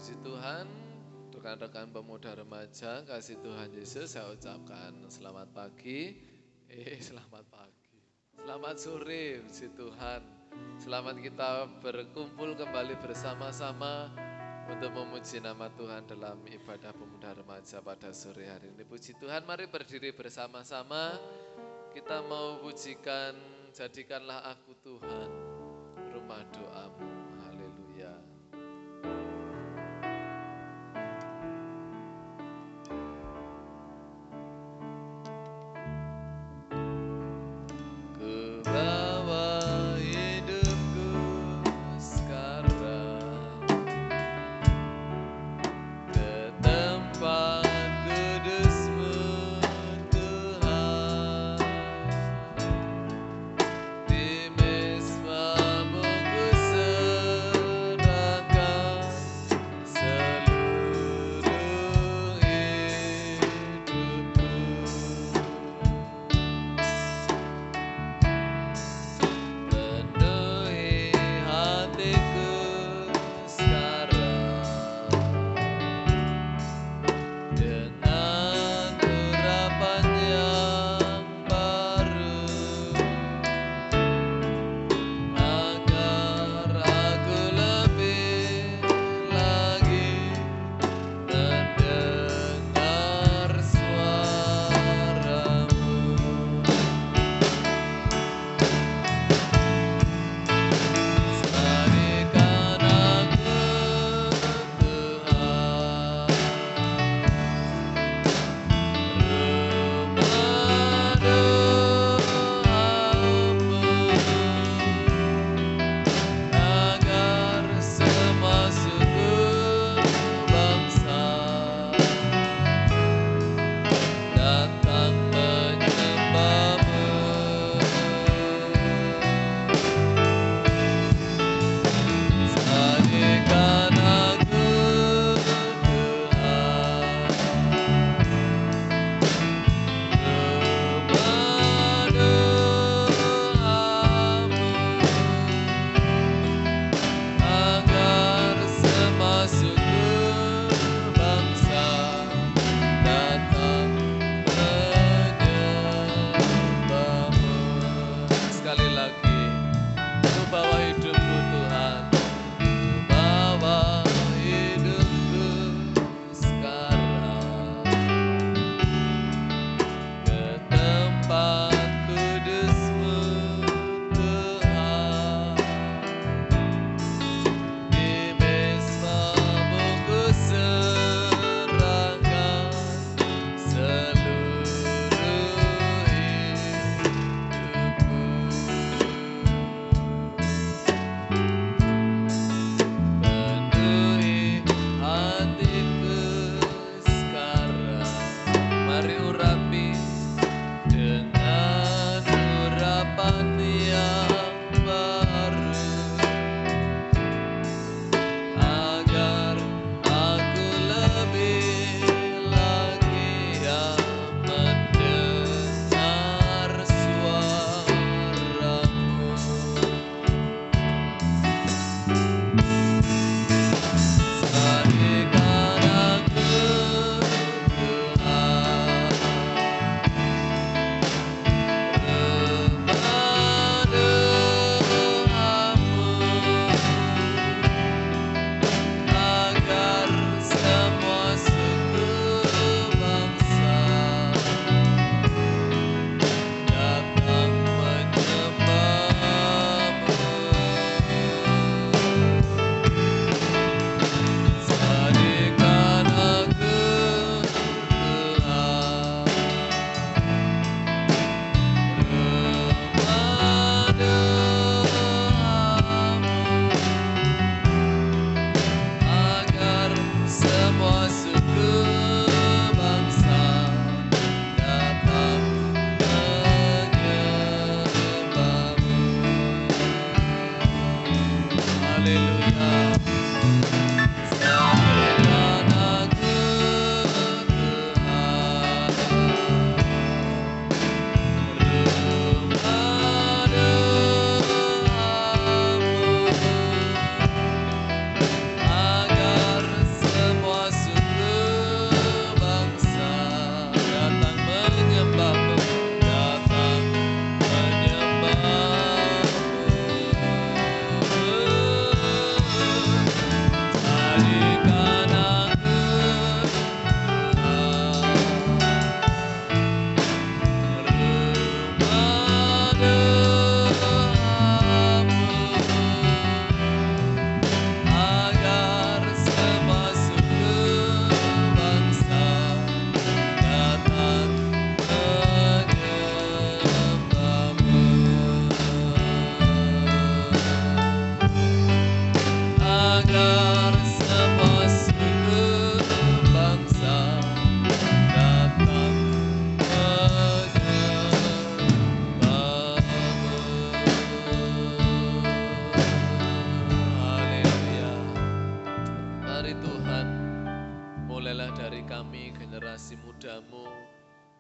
Puji Tuhan, rekan-rekan pemuda remaja, kasih Tuhan Yesus saya ucapkan selamat pagi, selamat pagi, selamat sore, puji Tuhan. Selamat kita berkumpul kembali bersama-sama untuk memuji nama Tuhan dalam ibadah pemuda remaja pada sore hari ini. Puji Tuhan, mari berdiri bersama-sama, kita mau pujikan, jadikanlah aku Tuhan, rumah doamu, haleluya. Di mesbamu ku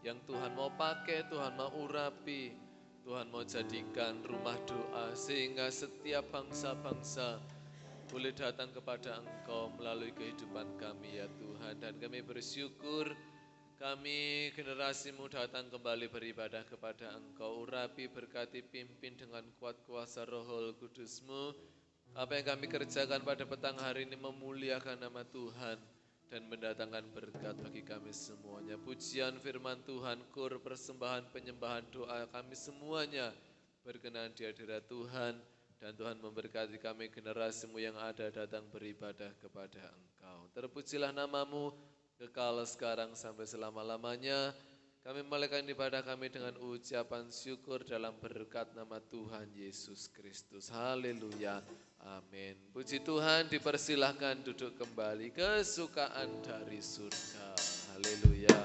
yang Tuhan mau pakai, Tuhan mau urapi, Tuhan mau jadikan rumah doa sehingga setiap bangsa-bangsa boleh datang kepada Engkau melalui kehidupan kami ya Tuhan. Dan kami bersyukur kami generasimu datang kembali beribadah kepada Engkau. Urapi, berkati, pimpin dengan kuat kuasa Roh Kudus-Mu. Apa yang kami kerjakan pada petang hari ini memuliakan nama Tuhan dan mendatangkan berkat bagi kami semuanya. Pujian firman Tuhan, kur, persembahan, penyembahan, doa kami semuanya berkenan di hadirat Tuhan. Dan Tuhan memberkati kami generasimu yang ada datang beribadah kepada Engkau. Terpujilah namamu kekal sekarang sampai selama-lamanya. Kami memulaikan ibadah kami dengan ucapan syukur dalam berkat nama Tuhan Yesus Kristus. Haleluya. Amin. Puji Tuhan, dipersilahkan duduk kembali. Kesukaan dari surga. Haleluya.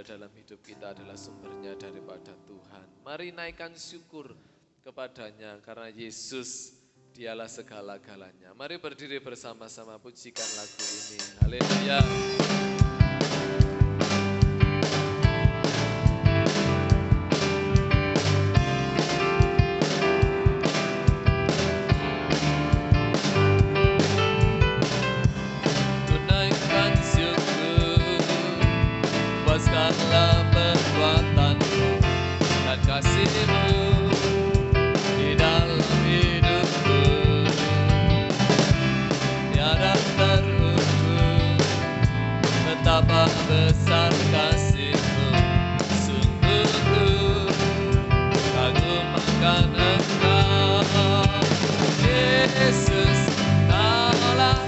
Dalam hidup kita adalah sumbernya daripada Tuhan. Mari naikkan syukur kepadanya karena Yesus dialah segala-galanya. Mari berdiri bersama-sama pujikan lagu ini. Haleluya. Puaskanlah perbuatanmu dan kasih-Mu di dalam hidupku. Tiada terukur betapa besar kasih-Mu. Sungguh ku kagum akan Engkau, Yesus, Kaulah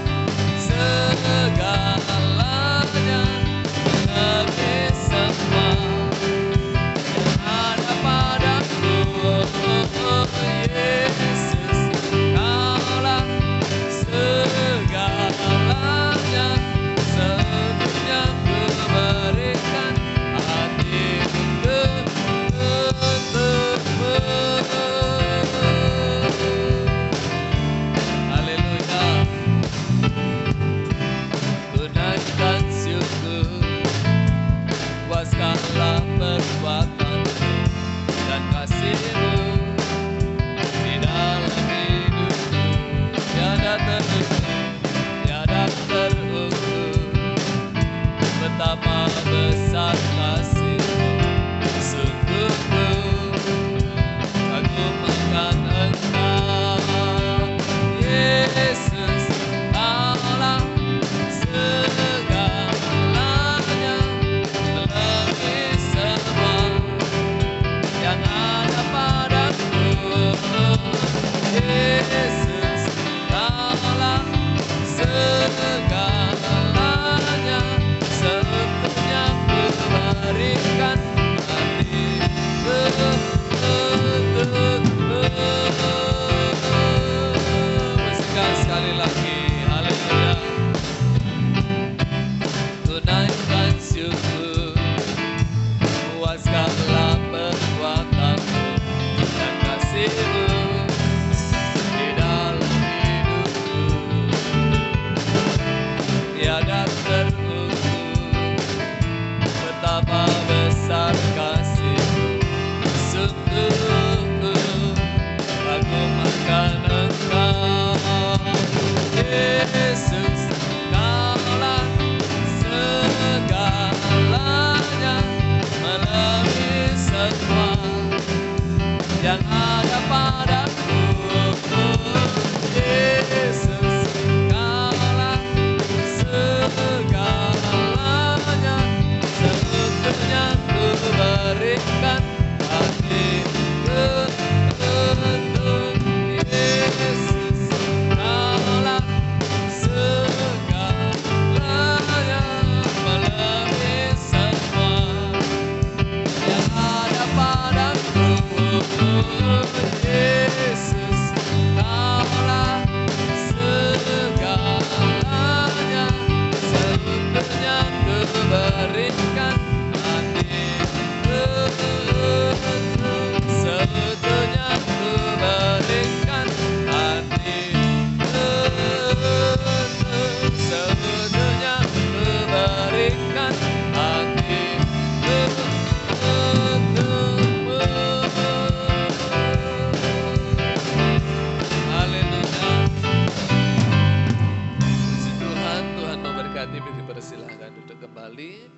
Silahkan duduk kembali.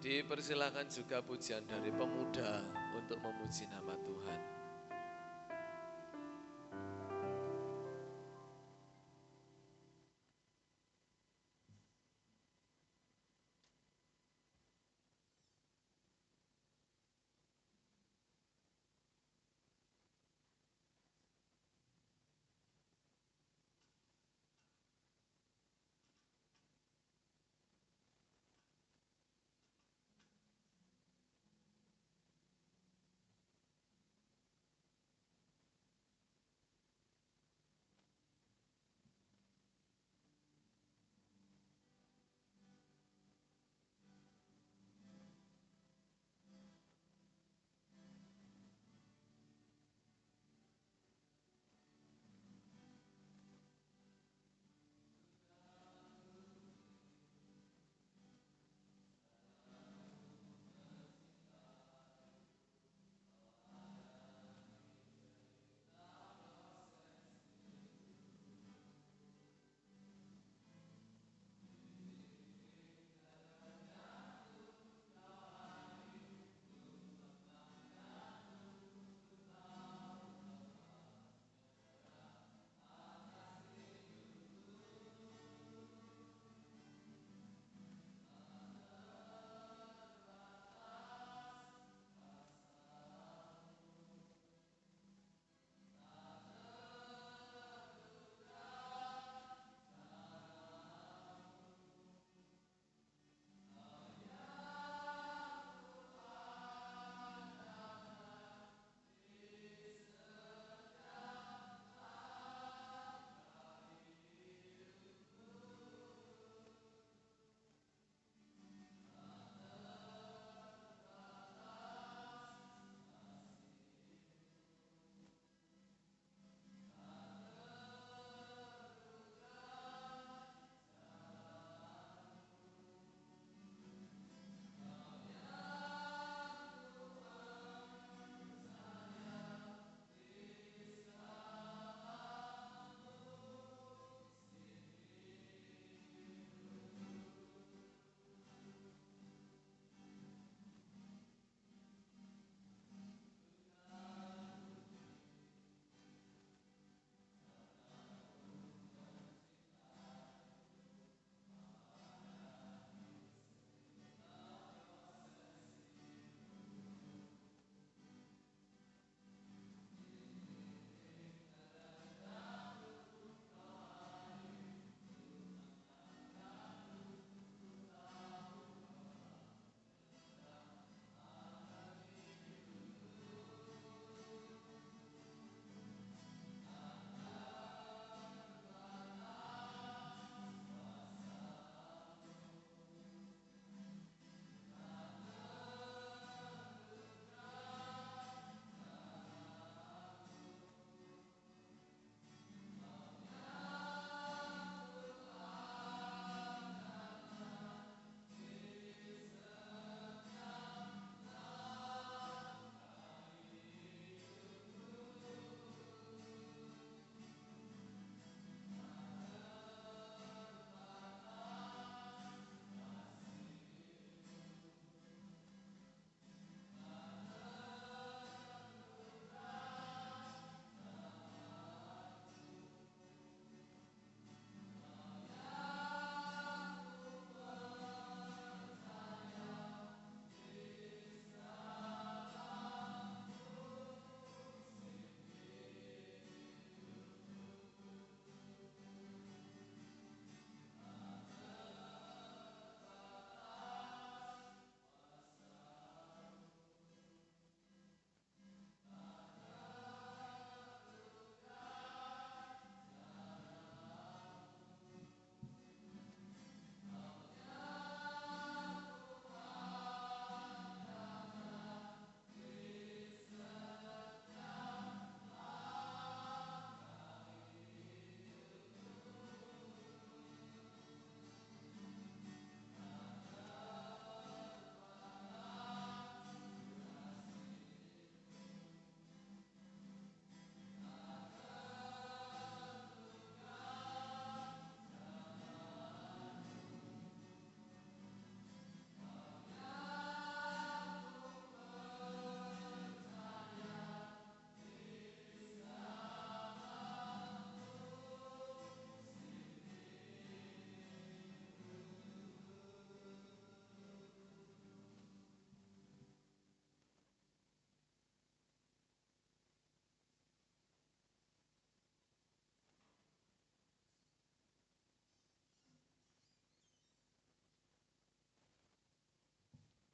Dipersilahkan juga pujian dari pemuda untuk memuji nama Tuhan.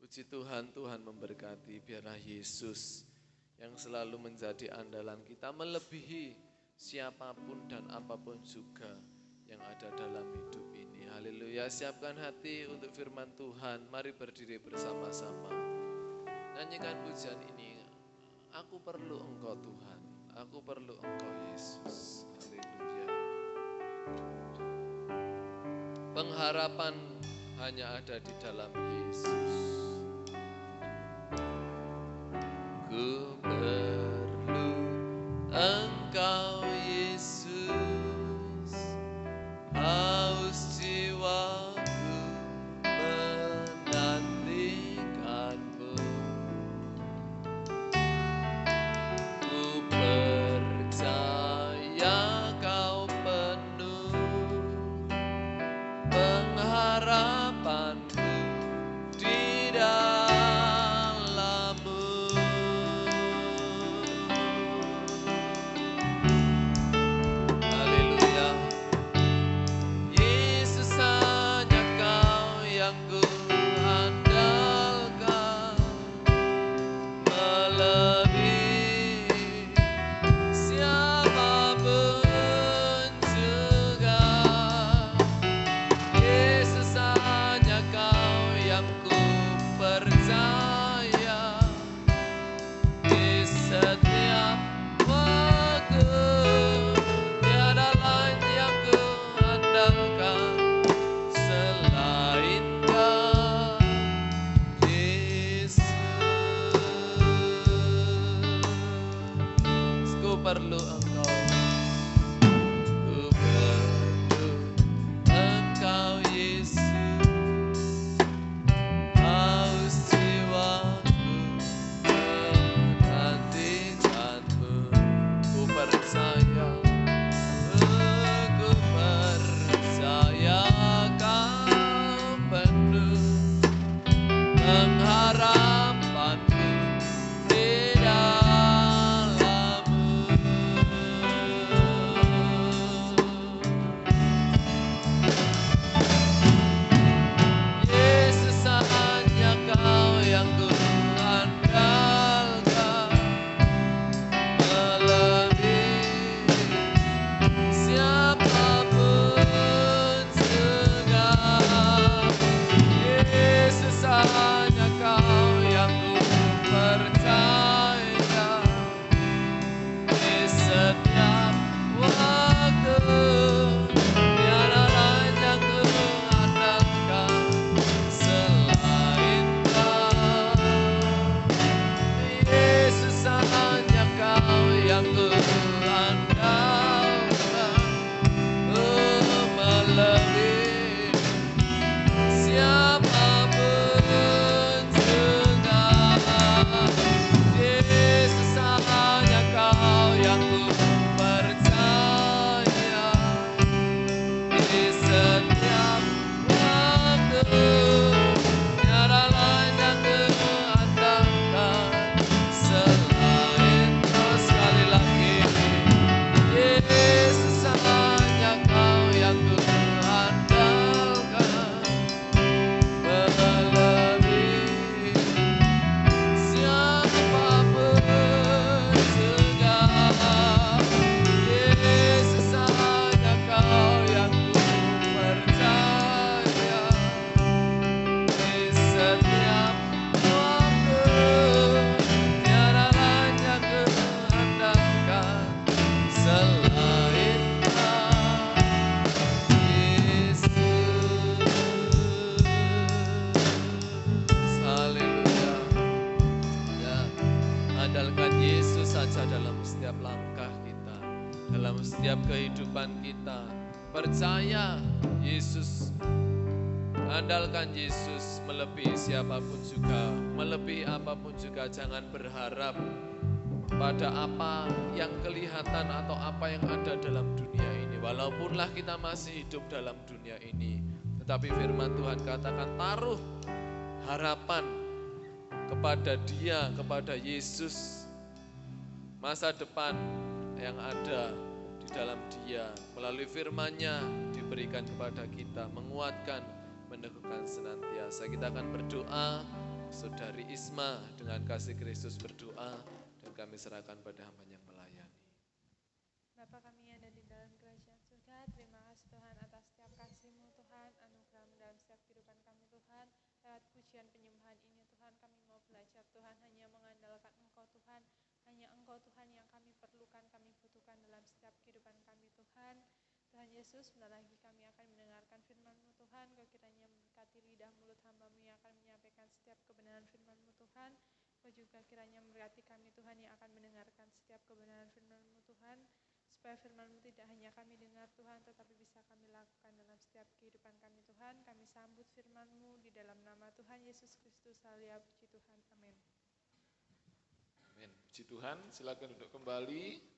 Puji Tuhan, Tuhan memberkati. Biarlah Yesus yang selalu menjadi andalan kita melebihi siapapun dan apapun juga yang ada dalam hidup ini. Haleluya. Siapkan hati untuk firman Tuhan. Mari berdiri bersama-sama. Nyanyikan pujian ini. Aku perlu Engkau Tuhan. Aku perlu Engkau Yesus. Haleluya. Pengharapan hanya ada di dalam Yesus. Ku perlu Engkau Yesus, haus jiwaku menantikanmu. Ku percaya Kau penuh pengharapanku di dalam-Mu. Haleluya. Yesus, hanya Kau yang ku andalkan, melebihi siapapun juga. Yesus, hanya Kau yang ku percaya di setiap waktu. Tiada lain yang ku andalkan selain Kau, Yesus. Ku perlu Engkau. Ku perlu Engkau Yesus, haus jiwaku menantikanmu. Ku percaya Kau penuh pengharapanku di dalam-Mu. Yesus, hanya Kau yang ku andalkan, melebihi siapapun juga. Yesus, hanya Kau yang ku percaya di setiap waktu. Tiada lain yang ku andalkan selain Kau. Yesus, hanya Kau yang ku andalkan, melebihi siapapun juga. Yesus, hanya Kau yang ku percaya di setiap waktu. Tiada lain yang ku andalkan selain Kau. Sekali lagi, Yesus, hanya Kau yang ku andalkan, melebihi siapapun juga. Yesus, hanya Kau yang ku percaya di setiap waktu. Tiada lain yang ku andalkan selain Kau, Yesus. Haleluya. Ya, andalkan Yesus saja dalam setiap langkah kita, dalam setiap kehidupan kita. Percaya Yesus, andalkan Yesus melebihi siapapun juga, melebihi apapun juga. Jangan berharap pada apa yang kelihatan atau apa yang ada dalam dunia ini. Walaupunlah kita masih hidup dalam dunia ini, tetapi firman Tuhan katakan taruh harapan kepada Dia, kepada Yesus. Masa depan yang ada di dalam Dia melalui firman-Nya diberikan kepada kita, menguatkan, meneguhkan senantiasa. Kita akan berdoa Saudari Isma dengan kasih Kristus berdoa dan kami serahkan pada hamba yang melayani. Bapa kami yang ada di dalam kerajaan surga, terima kasih Tuhan atas setiap kasih-Mu Tuhan, anugerah-Mu dalam setiap kehidupan kami Tuhan. Lewat pujian penyembahan ini Tuhan, kami mau belajar Tuhan hanya mengandalkan Engkau Tuhan. Hanya Engkau Tuhan yang kami perlukan, kami butuhkan dalam setiap kehidupan kami Tuhan. Tuhan Yesus, sebentar lagi kami akan mendengarkan firman-Mu Tuhan. Kau kiranya memberkati lidah mulut hamba-Mu yang akan menyampaikan setiap kebenaran firman-Mu Tuhan. Kau juga kiranya memberkati kami Tuhan yang akan mendengarkan setiap kebenaran firman-Mu Tuhan. Supaya firman-Mu tidak hanya kami dengar Tuhan, tetapi bisa kami lakukan dalam setiap kehidupan kami Tuhan. Kami sambut firman-Mu di dalam nama Tuhan Yesus Kristus. Haleluya, puji Tuhan. Amin. Amin. Puji Tuhan, silakan duduk kembali.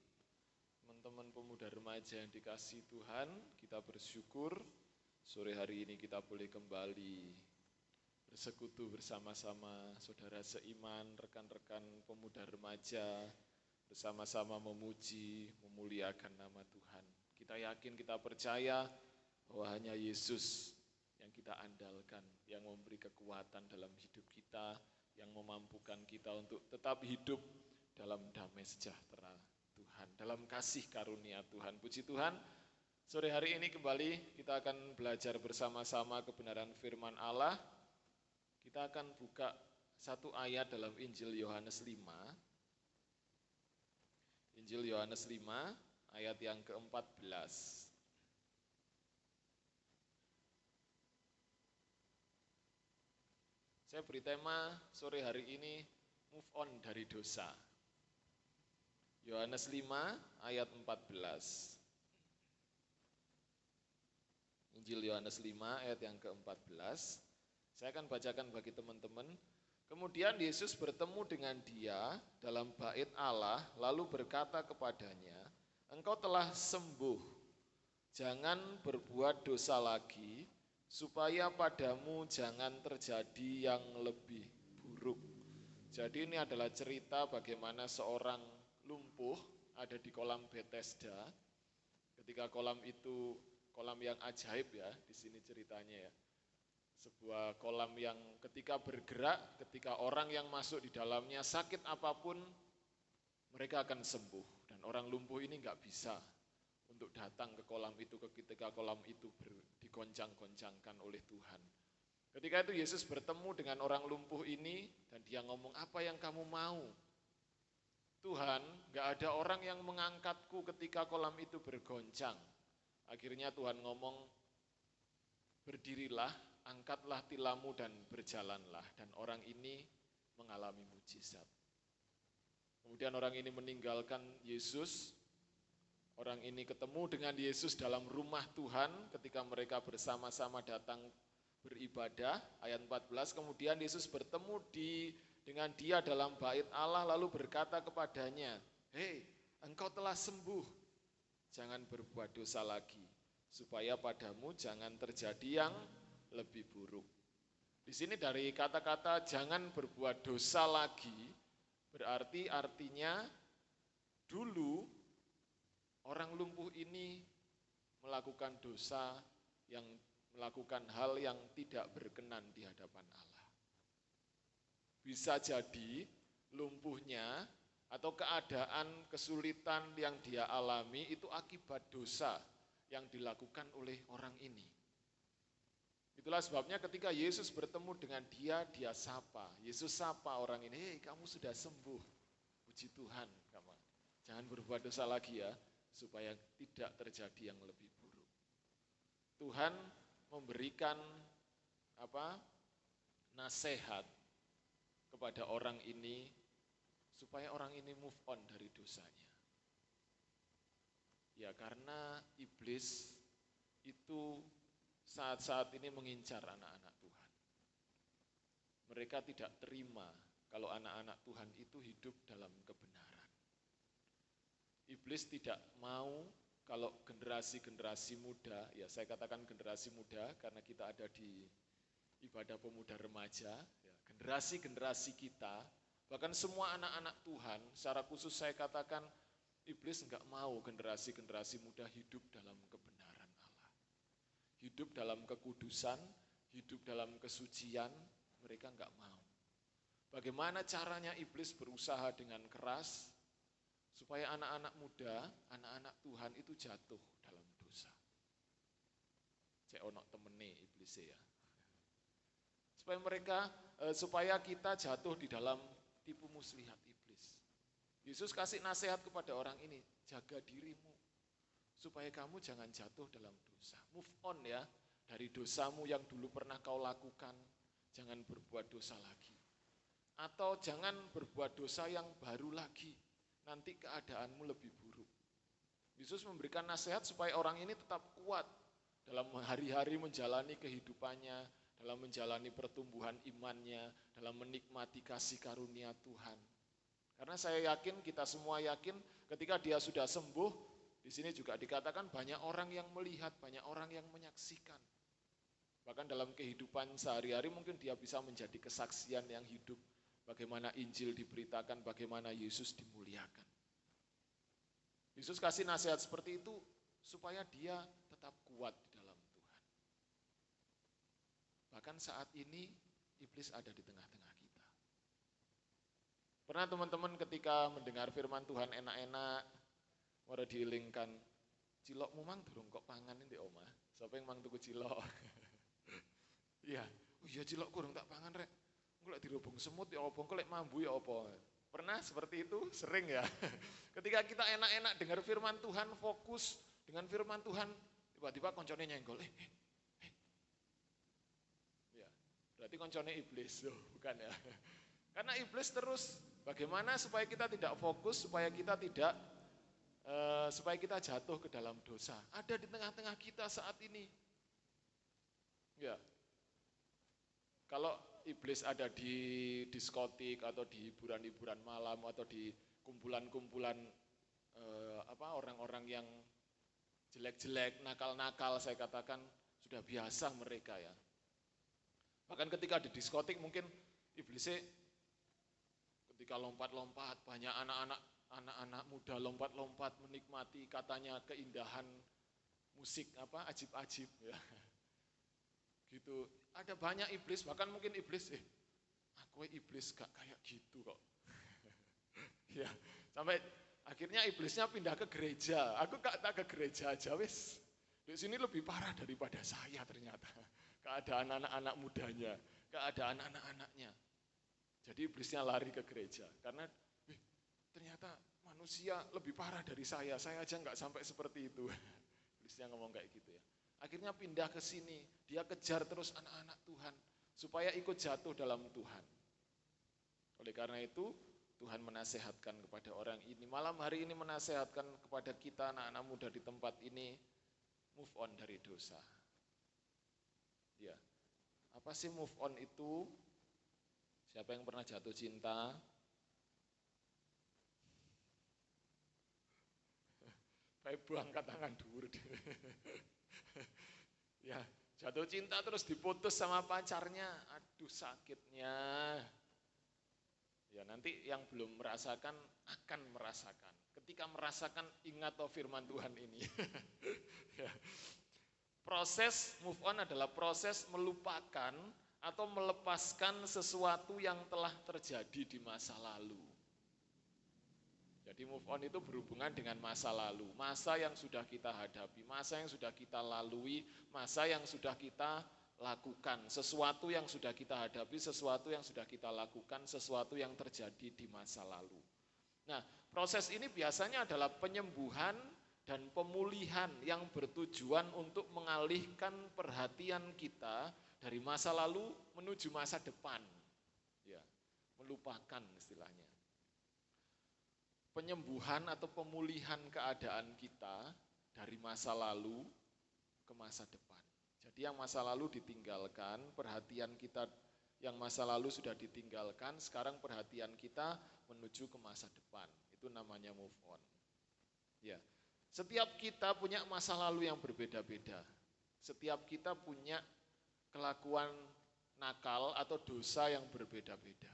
Teman-teman pemuda remaja yang dikasihi Tuhan, kita bersyukur sore hari ini kita boleh kembali bersekutu bersama-sama saudara seiman, rekan-rekan pemuda remaja, bersama-sama memuji, memuliakan nama Tuhan. Kita yakin, kita percaya bahwa hanya Yesus yang kita andalkan, yang memberi kekuatan dalam hidup kita, yang memampukan kita untuk tetap hidup dalam damai sejahtera Tuhan, dalam kasih karunia Tuhan. Puji Tuhan, sore hari ini kembali kita akan belajar bersama-sama kebenaran firman Allah. Kita akan buka satu ayat dalam Injil Yohanes 5. Injil Yohanes 5 ayat yang ke-14. Saya beri tema sore hari ini move on dari dosa. Yohanes 5 ayat 14. Injil Yohanes 5 ayat yang ke-14. Saya akan bacakan bagi teman-teman. Kemudian Yesus bertemu dengan dia dalam bait Allah, lalu berkata kepadanya, "Engkau telah sembuh, jangan berbuat dosa lagi, supaya padamu jangan terjadi yang lebih buruk." Jadi ini adalah cerita bagaimana seorang lumpuh ada di kolam Bethesda. Ketika kolam itu kolam yang ajaib ya, di sini ceritanya ya. Sebuah kolam yang ketika bergerak, ketika orang yang masuk di dalamnya sakit apapun, mereka akan sembuh. Dan orang lumpuh ini nggak bisa untuk datang ke kolam itu ketika kolam itu digoncang-goncangkan oleh Tuhan. Ketika itu Yesus bertemu dengan orang lumpuh ini dan dia ngomong, "Apa yang kamu mau?" "Tuhan, nggak ada orang yang mengangkatku ketika kolam itu bergoncang." Akhirnya Tuhan ngomong, "Berdirilah, angkatlah tilammu dan berjalanlah." Dan orang ini mengalami mujizat. Kemudian orang ini meninggalkan Yesus. Orang ini ketemu dengan Yesus dalam rumah Tuhan ketika mereka bersama-sama datang beribadah. Ayat 14, kemudian Yesus bertemu dengan dia dalam bait Allah lalu berkata kepadanya, "Hei, engkau telah sembuh, jangan berbuat dosa lagi, supaya padamu jangan terjadi yang lebih buruk." Di sini dari kata-kata jangan berbuat dosa lagi, berarti artinya dulu orang lumpuh ini melakukan dosa, melakukan hal yang tidak berkenan di hadapan Allah. Bisa jadi lumpuhnya atau keadaan kesulitan yang dia alami itu akibat dosa yang dilakukan oleh orang ini. Itulah sebabnya ketika Yesus bertemu dengan dia, dia sapa. Yesus sapa orang ini, "Hei, kamu sudah sembuh. Puji Tuhan, kamu. Jangan berbuat dosa lagi ya, supaya tidak terjadi yang lebih buruk." Tuhan memberikan nasihat kepada orang ini supaya orang ini move on dari dosanya. Ya, karena iblis itu saat-saat ini mengincar anak-anak Tuhan. Mereka tidak terima kalau anak-anak Tuhan itu hidup dalam kebenaran. Iblis tidak mau kalau generasi-generasi muda, ya saya katakan generasi muda karena kita ada di ibadah pemuda remaja, ya, generasi-generasi kita, bahkan semua anak-anak Tuhan, secara khusus saya katakan iblis enggak mau generasi-generasi muda hidup dalam kebenaran Allah. Hidup dalam kekudusan, hidup dalam kesucian, mereka enggak mau. Bagaimana caranya iblis berusaha dengan keras supaya anak-anak muda, anak-anak Tuhan itu jatuh dalam dosa. Cek ono temene iblis ya. Supaya kita jatuh di dalam tipu muslihat iblis. Yesus kasih nasihat kepada orang ini, jaga dirimu supaya kamu jangan jatuh dalam dosa. Move on ya dari dosamu yang dulu pernah kau lakukan, jangan berbuat dosa lagi. Atau jangan berbuat dosa yang baru lagi, nanti keadaanmu lebih buruk. Yesus memberikan nasihat supaya orang ini tetap kuat dalam hari-hari menjalani kehidupannya, dalam menjalani pertumbuhan imannya, dalam menikmati kasih karunia Tuhan. Karena saya yakin, kita semua yakin ketika dia sudah sembuh, di sini juga dikatakan banyak orang yang melihat, banyak orang yang menyaksikan. Bahkan dalam kehidupan sehari-hari mungkin dia bisa menjadi kesaksian yang hidup. Bagaimana Injil diberitakan, bagaimana Yesus dimuliakan. Yesus kasih nasihat seperti itu supaya dia tetap kuat di dalam Tuhan. Bahkan saat ini iblis ada di tengah-tengah kita. Pernah teman-teman ketika mendengar firman Tuhan enak-enak, mara dielingkan, cilokmu mang durung kok pangan ini omah. Siapa yang mang tuku cilok? Iya, oh iya cilok kurang tak pangan rek. Engko lek dirubung semut ya apa, engko lek mambu ya apa. Pernah seperti itu? Sering ya. Ketika kita enak-enak dengar firman Tuhan, fokus dengan firman Tuhan, tiba-tiba koncone nyenggol. Ya, berarti koncone iblis, bukan ya. Karena iblis terus, bagaimana supaya kita tidak fokus, supaya kita jatuh ke dalam dosa. Ada di tengah-tengah kita saat ini. Ya. Kalau iblis ada di diskotik atau di hiburan-hiburan malam atau di kumpulan-kumpulan orang-orang yang jelek-jelek, nakal-nakal, saya katakan sudah biasa mereka ya. Bahkan ketika di diskotik mungkin iblisnya ketika lompat-lompat, banyak anak-anak muda lompat-lompat menikmati katanya keindahan musik ajib-ajib ya. Gitu. Ada banyak iblis, bahkan mungkin iblis aku iblis gak kayak gitu kok. Ya, sampai akhirnya iblisnya pindah ke gereja. Aku gak ke gereja aja wis. Di sini lebih parah daripada saya ternyata. Keadaan anak-anak mudanya, keadaan anak-anaknya. Jadi iblisnya lari ke gereja karena ternyata manusia lebih parah dari saya aja nggak sampai seperti itu. Iblisnya ngomong kayak gitu ya. Akhirnya pindah ke sini, dia kejar terus anak-anak Tuhan supaya ikut jatuh dalam Tuhan. Oleh karena itu, Tuhan menasehatkan kepada orang ini, malam hari ini menasehatkan kepada kita anak-anak muda di tempat ini, move on dari dosa. Ya, apa sih move on itu? Siapa yang pernah jatuh cinta? Baik angkat tangan dhuwur. Ya, jatuh cinta terus diputus sama pacarnya, aduh sakitnya. Ya nanti yang belum merasakan akan merasakan. Ketika merasakan ingat firman Tuhan ini. Ya. Proses move on adalah proses melupakan atau melepaskan sesuatu yang telah terjadi di masa lalu. Jadi move on itu berhubungan dengan masa lalu, masa yang sudah kita hadapi, masa yang sudah kita lalui, masa yang sudah kita lakukan, sesuatu yang sudah kita hadapi, sesuatu yang sudah kita lakukan, sesuatu yang terjadi di masa lalu. Nah, proses ini biasanya adalah penyembuhan dan pemulihan yang bertujuan untuk mengalihkan perhatian kita dari masa lalu menuju masa depan. Ya, melupakan istilahnya. Penyembuhan atau pemulihan keadaan kita dari masa lalu ke masa depan. Jadi yang masa lalu ditinggalkan, perhatian kita yang masa lalu sudah ditinggalkan, sekarang perhatian kita menuju ke masa depan. Itu namanya move on. Ya. Setiap kita punya masa lalu yang berbeda-beda. Setiap kita punya kelakuan nakal atau dosa yang berbeda-beda.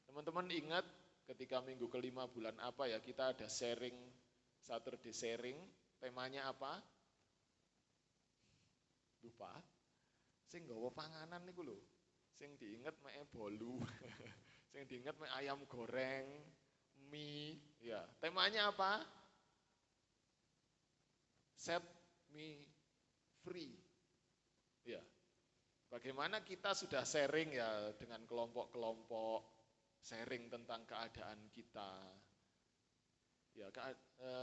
Teman-teman ingat ketika minggu kelima bulan apa ya, kita ada sharing, Saturday sharing, temanya apa? Lupa. Sing nggawa panganan niku lho. Sing diinget mek bolu. Sing diinget ayam goreng, mie, ya. Temanya apa? Set me free. Ya. Bagaimana kita sudah sharing ya dengan kelompok-kelompok, sharing tentang keadaan kita. Ya,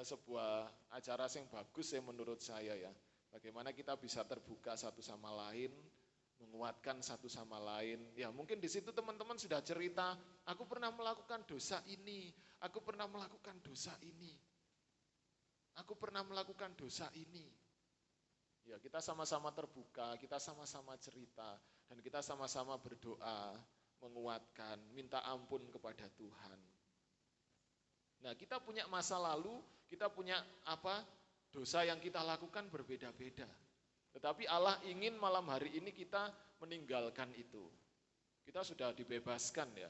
sebuah acara yang bagus ya menurut saya ya. Bagaimana kita bisa terbuka satu sama lain, menguatkan satu sama lain. Ya mungkin di situ teman-teman sudah cerita, aku pernah melakukan dosa ini, aku pernah melakukan dosa ini, aku pernah melakukan dosa ini. Ya kita sama-sama terbuka, kita sama-sama cerita, dan kita sama-sama berdoa, menguatkan, minta ampun kepada Tuhan. Nah kita punya masa lalu, kita punya dosa yang kita lakukan berbeda-beda. Tetapi Allah ingin malam hari ini kita meninggalkan itu. Kita sudah dibebaskan ya,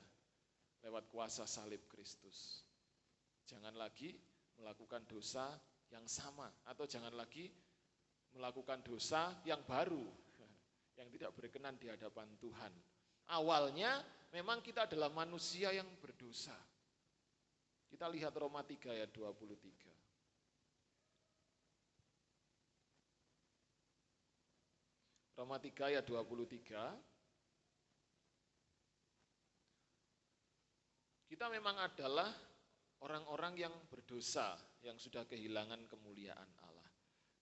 lewat kuasa salib Kristus. Jangan lagi melakukan dosa yang sama, atau jangan lagi melakukan dosa yang baru, yang tidak berkenan di hadapan Tuhan. Awalnya memang kita adalah manusia yang berdosa. Kita lihat Roma 3 ayat 23. Roma 3 ayat 23. Kita memang adalah orang-orang yang berdosa, yang sudah kehilangan kemuliaan Allah.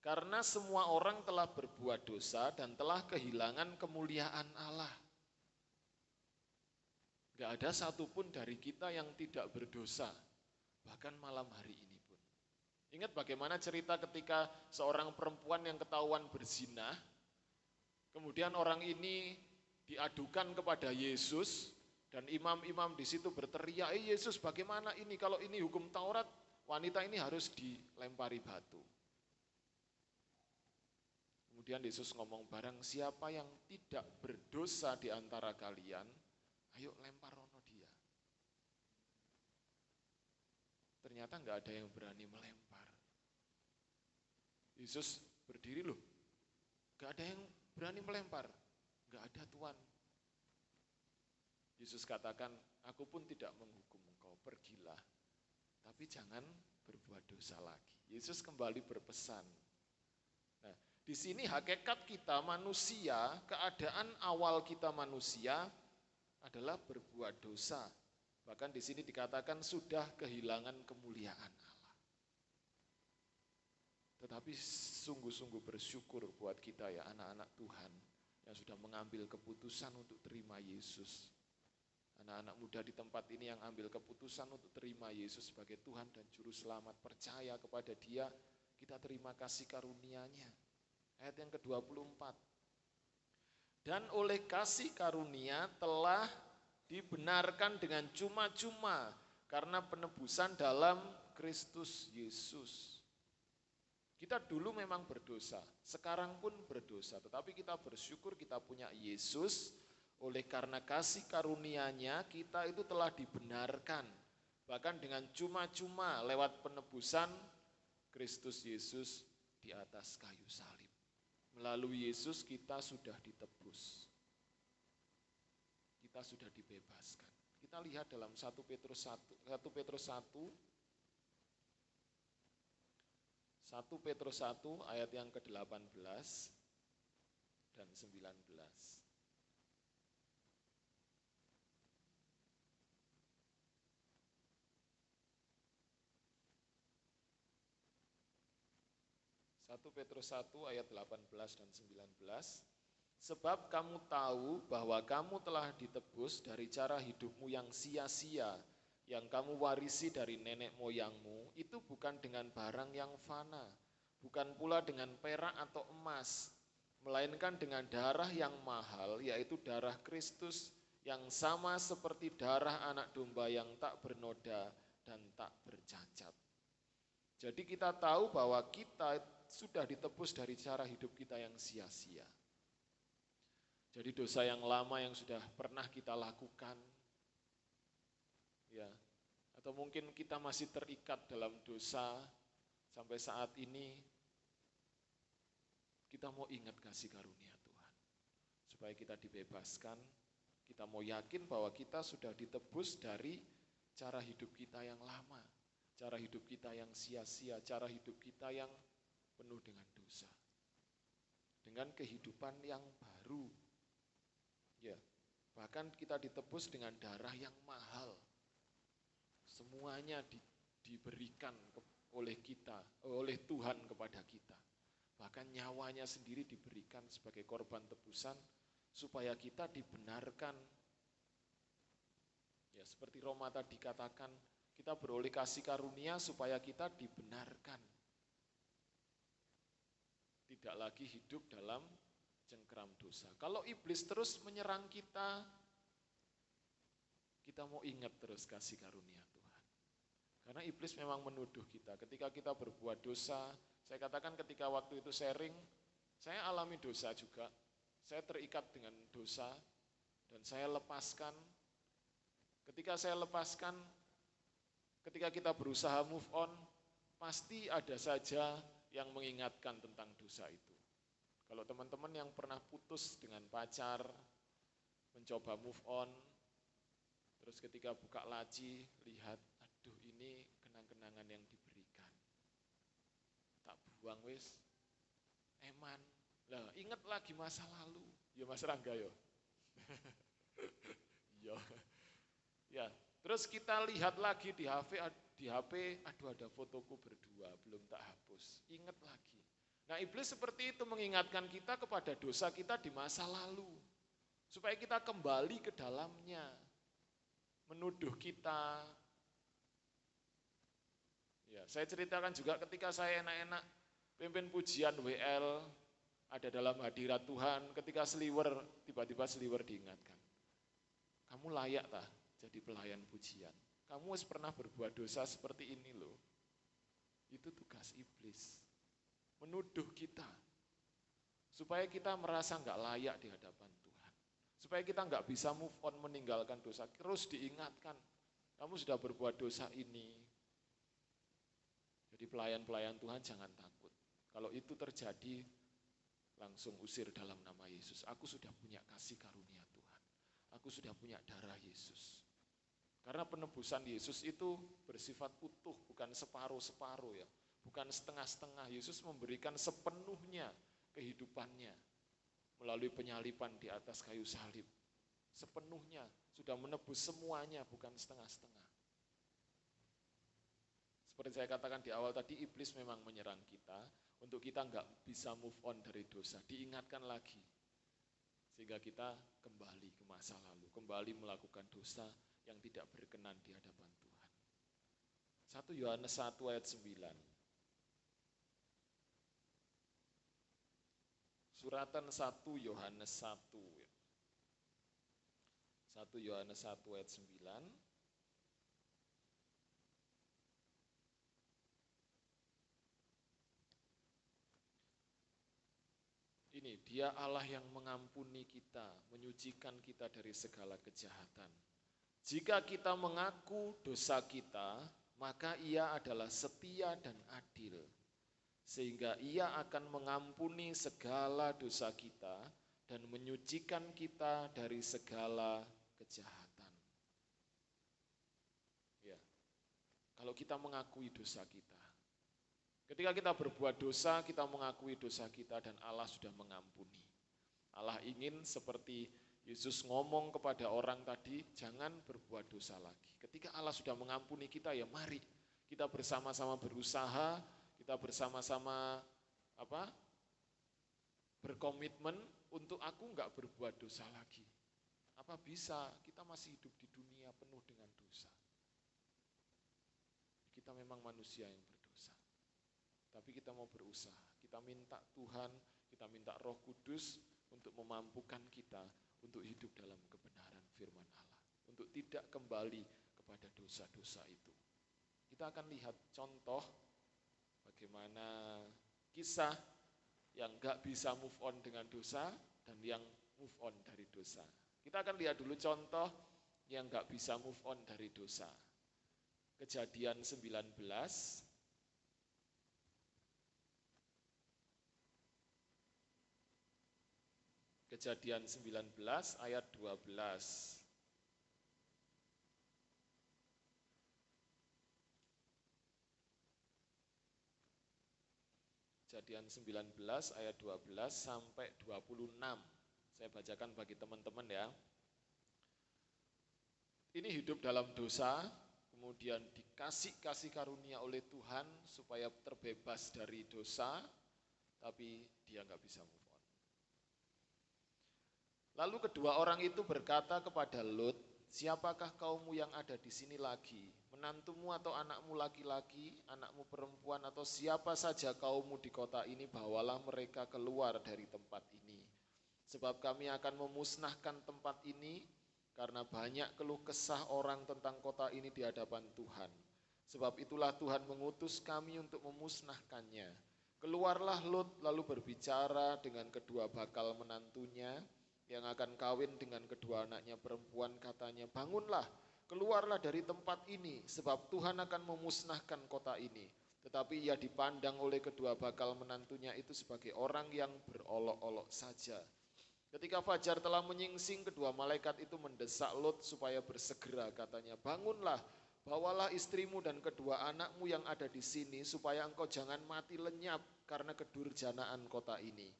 Karena semua orang telah berbuat dosa dan telah kehilangan kemuliaan Allah. Gak ada satupun dari kita yang tidak berdosa, bahkan malam hari ini pun. Ingat bagaimana cerita ketika seorang perempuan yang ketahuan berzina, kemudian orang ini diadukan kepada Yesus, dan imam-imam di situ berteriak, Yesus bagaimana ini, kalau ini hukum Taurat, wanita ini harus dilempari batu. Kemudian Yesus ngomong, barang siapa yang tidak berdosa di antara kalian, ayo lempar rono dia. Ternyata nggak ada yang berani melempar. Yesus berdiri loh, nggak ada yang berani melempar, nggak ada Tuhan. Yesus katakan, aku pun tidak menghukum engkau, pergilah, tapi jangan berbuat dosa lagi. Yesus kembali berpesan. Nah, di sini hakikat kita manusia, keadaan awal kita manusia adalah berbuat dosa. Bahkan di sini dikatakan sudah kehilangan kemuliaan Allah. Tetapi sungguh-sungguh bersyukur buat kita ya anak-anak Tuhan yang sudah mengambil keputusan untuk terima Yesus. Anak-anak muda di tempat ini yang ambil keputusan untuk terima Yesus sebagai Tuhan dan Juru Selamat, percaya kepada Dia, kita terima kasih karunia-Nya. Ayat yang ke-24. Dan oleh kasih karunia telah dibenarkan dengan cuma-cuma karena penebusan dalam Kristus Yesus. Kita dulu memang berdosa, sekarang pun berdosa, tetapi kita bersyukur kita punya Yesus. Oleh karena kasih karunia-Nya kita itu telah dibenarkan, bahkan dengan cuma-cuma lewat penebusan Kristus Yesus di atas kayu salib. Melalui Yesus kita sudah ditebus. Kita sudah dibebaskan. Kita lihat dalam 1 Petrus 1 ayat yang ke-18 dan 19. 1 Petrus 1 ayat 18 dan 19. Sebab kamu tahu bahwa kamu telah ditebus dari cara hidupmu yang sia-sia, yang kamu warisi dari nenek moyangmu, itu bukan dengan barang yang fana, bukan pula dengan perak atau emas, melainkan dengan darah yang mahal, yaitu darah Kristus, yang sama seperti darah anak domba yang tak bernoda dan tak bercacat. Jadi kita tahu bahwa kita sudah ditebus dari cara hidup kita yang sia-sia. Jadi dosa yang lama yang sudah pernah kita lakukan, ya, atau mungkin kita masih terikat dalam dosa sampai saat ini, kita mau ingat kasih karunia Tuhan, supaya kita dibebaskan Kita mau yakin bahwa kita sudah ditebus dari cara hidup kita yang lama, cara hidup kita yang sia-sia, cara hidup kita yang penuh dengan dosa. Dengan kehidupan yang baru. Ya, bahkan kita ditebus dengan darah yang mahal. Semuanya diberikan oleh kita, oleh Tuhan kepada kita. Bahkan nyawanya sendiri diberikan sebagai korban tebusan supaya kita dibenarkan. Ya, seperti Roma tadi katakan, kita beroleh kasih karunia supaya kita dibenarkan. Tidak lagi hidup dalam cengkeram dosa. Kalau iblis terus menyerang kita, kita mau ingat terus kasih karunia Tuhan. Karena iblis memang menuduh kita. Ketika kita berbuat dosa, saya katakan ketika waktu itu sharing, saya alami dosa juga. Saya terikat dengan dosa dan saya lepaskan. Ketika saya lepaskan, ketika kita berusaha move on, pasti ada saja yang mengingatkan tentang dosa itu. Kalau teman-teman yang pernah putus dengan pacar, mencoba move on, terus ketika buka laci, lihat, aduh ini kenang-kenangan yang diberikan. Tak buang wis, eman. Lah, ingat lagi masa lalu. Ya Mas Rangga ya. Ya. Ya, terus kita lihat lagi di HP, aduh ada fotoku berdua, belum tak hapus. Ingat lagi. Nah, iblis seperti itu mengingatkan kita kepada dosa kita di masa lalu. Supaya kita kembali ke dalamnya. Menuduh kita. Ya, saya ceritakan juga ketika saya enak-enak pimpin pujian WL, ada dalam hadirat Tuhan, ketika seliwer, tiba-tiba seliwer diingatkan. Kamu layak tak jadi pelayan pujian. Kamu pernah berbuat dosa seperti ini loh. Itu tugas iblis. Menuduh kita. Supaya kita merasa enggak layak di hadapan Tuhan. Supaya kita enggak bisa move on meninggalkan dosa. Terus diingatkan, kamu sudah berbuat dosa ini. Jadi pelayan-pelayan Tuhan jangan takut. Kalau itu terjadi, langsung usir dalam nama Yesus. Aku sudah punya kasih karunia Tuhan. Aku sudah punya darah Yesus. Karena penebusan Yesus itu bersifat utuh, bukan separuh-separuh ya. Bukan setengah-setengah. Yesus memberikan sepenuhnya kehidupannya melalui penyaliban di atas kayu salib. Sepenuhnya, sudah menebus semuanya, bukan setengah-setengah. Seperti saya katakan di awal tadi, iblis memang menyerang kita untuk kita nggak bisa move on dari dosa. Diingatkan lagi, sehingga kita kembali ke masa lalu, kembali melakukan dosa yang tidak berkenan di hadapan Tuhan. 1 Yohanes 1 ayat 9. Suratan 1 Yohanes 1. 1 Yohanes 1 ayat 9. Ini, dia Allah yang mengampuni kita, menyucikan kita dari segala kejahatan. Jika kita mengaku dosa kita, maka ia adalah setia dan adil. Sehingga ia akan mengampuni segala dosa kita dan menyucikan kita dari segala kejahatan. Ya, kalau kita mengakui dosa kita, ketika kita berbuat dosa, kita mengakui dosa kita dan Allah sudah mengampuni. Allah ingin seperti Yesus ngomong kepada orang tadi, jangan berbuat dosa lagi. Ketika Allah sudah mengampuni kita, ya mari kita bersama-sama berusaha, kita bersama-sama berkomitmen untuk aku enggak berbuat dosa lagi. Apa bisa? Kita masih hidup di dunia penuh dengan dosa. Kita memang manusia yang berdosa. Tapi kita mau berusaha. Kita minta Tuhan, kita minta Roh Kudus untuk memampukan kita untuk hidup dalam kebenaran firman Allah. Untuk tidak kembali kepada dosa-dosa itu. Kita akan lihat contoh bagaimana kisah yang gak bisa move on dengan dosa dan yang move on dari dosa. Kita akan lihat dulu contoh yang gak bisa move on dari dosa. Kejadian 19. Kejadian 19 ayat 12. Kejadian 19 ayat 12 sampai 26. Saya bacakan bagi teman-teman ya. Ini hidup dalam dosa, kemudian dikasih karunia oleh Tuhan supaya terbebas dari dosa, tapi dia nggak bisa move on. Lalu kedua orang itu berkata kepada Lut, siapakah kaummu yang ada di sini lagi? Menantumu atau anakmu laki-laki, anakmu perempuan atau siapa saja kaummu di kota ini, bawalah mereka keluar dari tempat ini. Sebab kami akan memusnahkan tempat ini, karena banyak keluh kesah orang tentang kota ini di hadapan Tuhan. Sebab itulah Tuhan mengutus kami untuk memusnahkannya. Keluarlah Lut lalu berbicara dengan kedua bakal menantunya, yang akan kawin dengan kedua anaknya perempuan, katanya, bangunlah, keluarlah dari tempat ini, sebab Tuhan akan memusnahkan kota ini. Tetapi ia dipandang oleh kedua bakal menantunya itu sebagai orang yang berolok-olok saja. Ketika fajar telah menyingsing, kedua malaikat itu mendesak Lut supaya bersegera, katanya, bangunlah, bawalah istrimu dan kedua anakmu yang ada di sini, supaya engkau jangan mati lenyap karena kedurjanaan kota ini.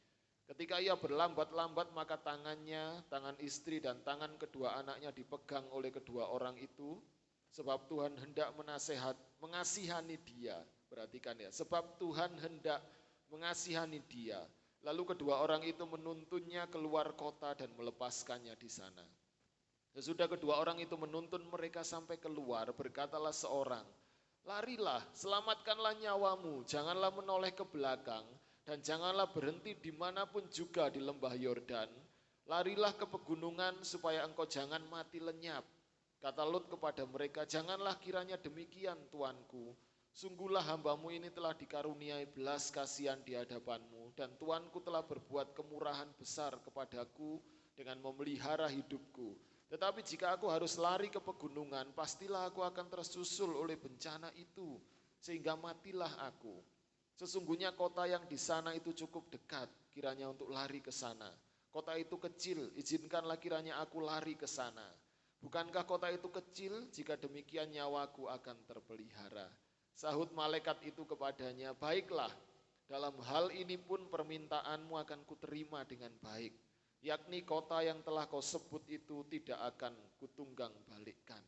Ketika ia berlambat-lambat, maka tangannya, tangan istri dan tangan kedua anaknya dipegang oleh kedua orang itu, sebab Tuhan hendak mengasihani dia. Perhatikan ya, sebab Tuhan hendak mengasihani dia. Lalu kedua orang itu menuntunnya keluar kota dan melepaskannya di sana. Sesudah kedua orang itu menuntun mereka sampai keluar, berkatalah seorang, larilah, selamatkanlah nyawamu, janganlah menoleh ke belakang, dan janganlah berhenti dimanapun juga di lembah Yordan. Larilah ke pegunungan supaya engkau jangan mati lenyap. Kata Lut kepada mereka, janganlah kiranya demikian tuanku. Sungguhlah hambamu ini telah dikaruniai belas kasihan di hadapanmu, dan tuanku telah berbuat kemurahan besar kepadaku dengan memelihara hidupku. Tetapi jika aku harus lari ke pegunungan, pastilah aku akan tersusul oleh bencana itu, sehingga matilah aku. Sesungguhnya kota yang di sana itu cukup dekat, kiranya untuk lari ke sana. Kota itu kecil, izinkanlah kiranya aku lari ke sana. Bukankah kota itu kecil, jika demikian nyawaku akan terpelihara. Sahut malaikat itu kepadanya, baiklah, dalam hal ini pun permintaanmu akan kuterima dengan baik. Yakni kota yang telah kau sebut itu tidak akan kutunggang balikkan.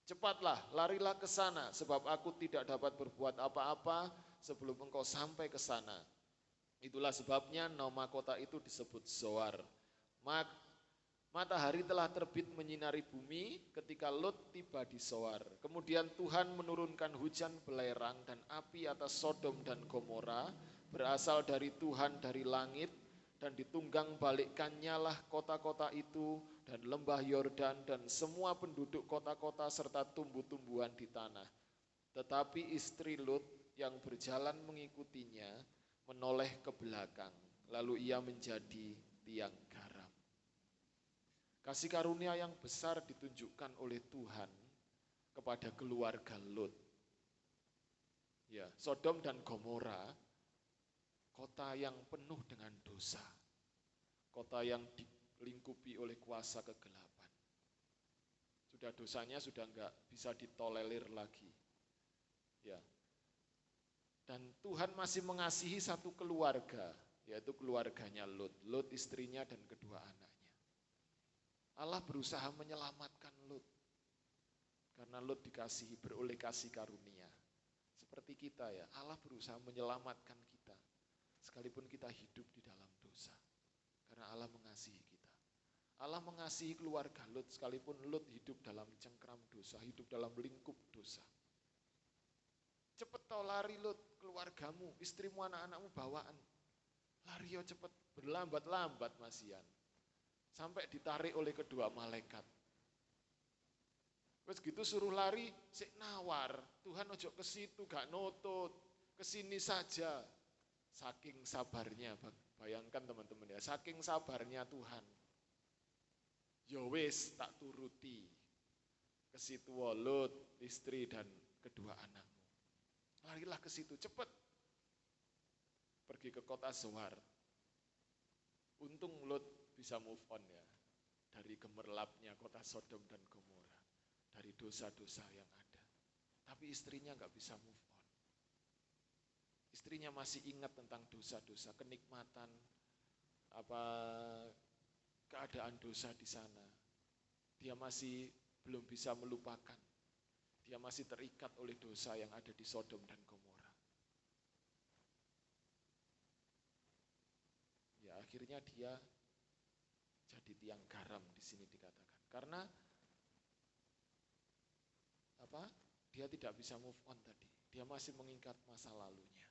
Cepatlah, larilah ke sana, sebab aku tidak dapat berbuat apa-apa sebelum engkau sampai ke sana. Itulah sebabnya nama kota itu disebut Zoar. Matahari telah terbit menyinari bumi ketika Lut tiba di Zoar. Kemudian Tuhan menurunkan hujan belerang dan api atas Sodom dan Gomora, berasal dari Tuhan dari langit, dan ditunggang balikkannya lah kota-kota itu dan lembah Yordan dan semua penduduk kota-kota serta tumbuh-tumbuhan di tanah. Tetapi istri Lut yang berjalan mengikutinya menoleh ke belakang, lalu ia menjadi tiang garam. Kasih karunia yang besar ditunjukkan oleh Tuhan kepada keluarga Lut. Ya, Sodom dan Gomora, kota yang penuh dengan dosa, kota yang dilingkupi oleh kuasa kegelapan. Sudah dosanya sudah enggak bisa ditolerir lagi. Ya. Dan Tuhan masih mengasihi satu keluarga, yaitu keluarganya Lut, Lut istrinya dan kedua anaknya. Allah berusaha menyelamatkan Lut, karena Lut dikasihi, beroleh kasih karunia. Seperti kita ya, Allah berusaha menyelamatkan kita, sekalipun kita hidup di dalam dosa, karena Allah mengasihi kita. Allah mengasihi keluarga Lut, sekalipun Lut hidup dalam cengkram dosa, hidup dalam lingkup dosa. Cepet tau lari Lut, keluargamu, istrimu, anak-anakmu bawaan. Lari yo cepet, berlambat-lambat masian. Sampai ditarik oleh kedua malaikat. Terus gitu suruh lari, sik nawar. Tuhan ojo ke situ, gak nutut, ke sini saja. Saking sabarnya, bayangkan teman-teman ya, saking sabarnya Tuhan. Ya wis tak turuti. Ke situ Lut, istri dan kedua anakmu. Larilah ke situ, cepat. Pergi ke kota Zoar. Untung Lut bisa move on ya dari gemerlapnya kota Sodom dan Gomora, dari dosa-dosa yang ada. Tapi istrinya nggak bisa move on. Istrinya masih ingat tentang dosa-dosa, kenikmatan, apa keadaan dosa di sana. Dia masih belum bisa melupakan. Dia masih terikat oleh dosa yang ada di Sodom dan Gomora. Ya akhirnya dia jadi tiang garam di sini dikatakan. Karena apa? Dia tidak bisa move on tadi. Dia masih mengingat masa lalunya.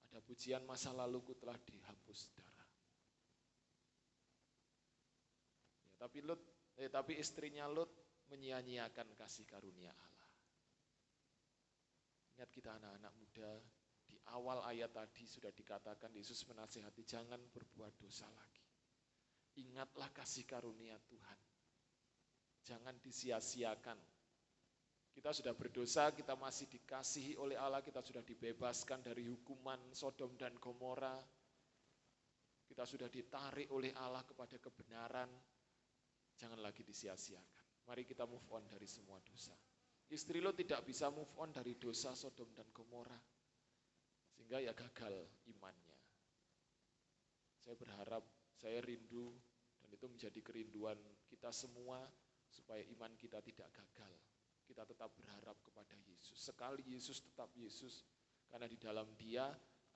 Ada pujian masa laluku telah dihapus darah. Ya, tapi istrinya Lut menyia-nyiakan kasih karunia Allah. Ingat kita anak-anak muda, di awal ayat tadi sudah dikatakan Yesus menasihati jangan berbuat dosa lagi. Ingatlah kasih karunia Tuhan. Jangan disia-siakan. Kita sudah berdosa, kita masih dikasihi oleh Allah, kita sudah dibebaskan dari hukuman Sodom dan Gomora. Kita sudah ditarik oleh Allah kepada kebenaran. Jangan lagi disia-siakan. Mari kita move on dari semua dosa. Istri lo tidak bisa move on dari dosa Sodom dan Gomora. Sehingga ya gagal imannya. Saya berharap, saya rindu, dan itu menjadi kerinduan kita semua, supaya iman kita tidak gagal. Kita tetap berharap kepada Yesus. Sekali Yesus tetap Yesus, karena di dalam Dia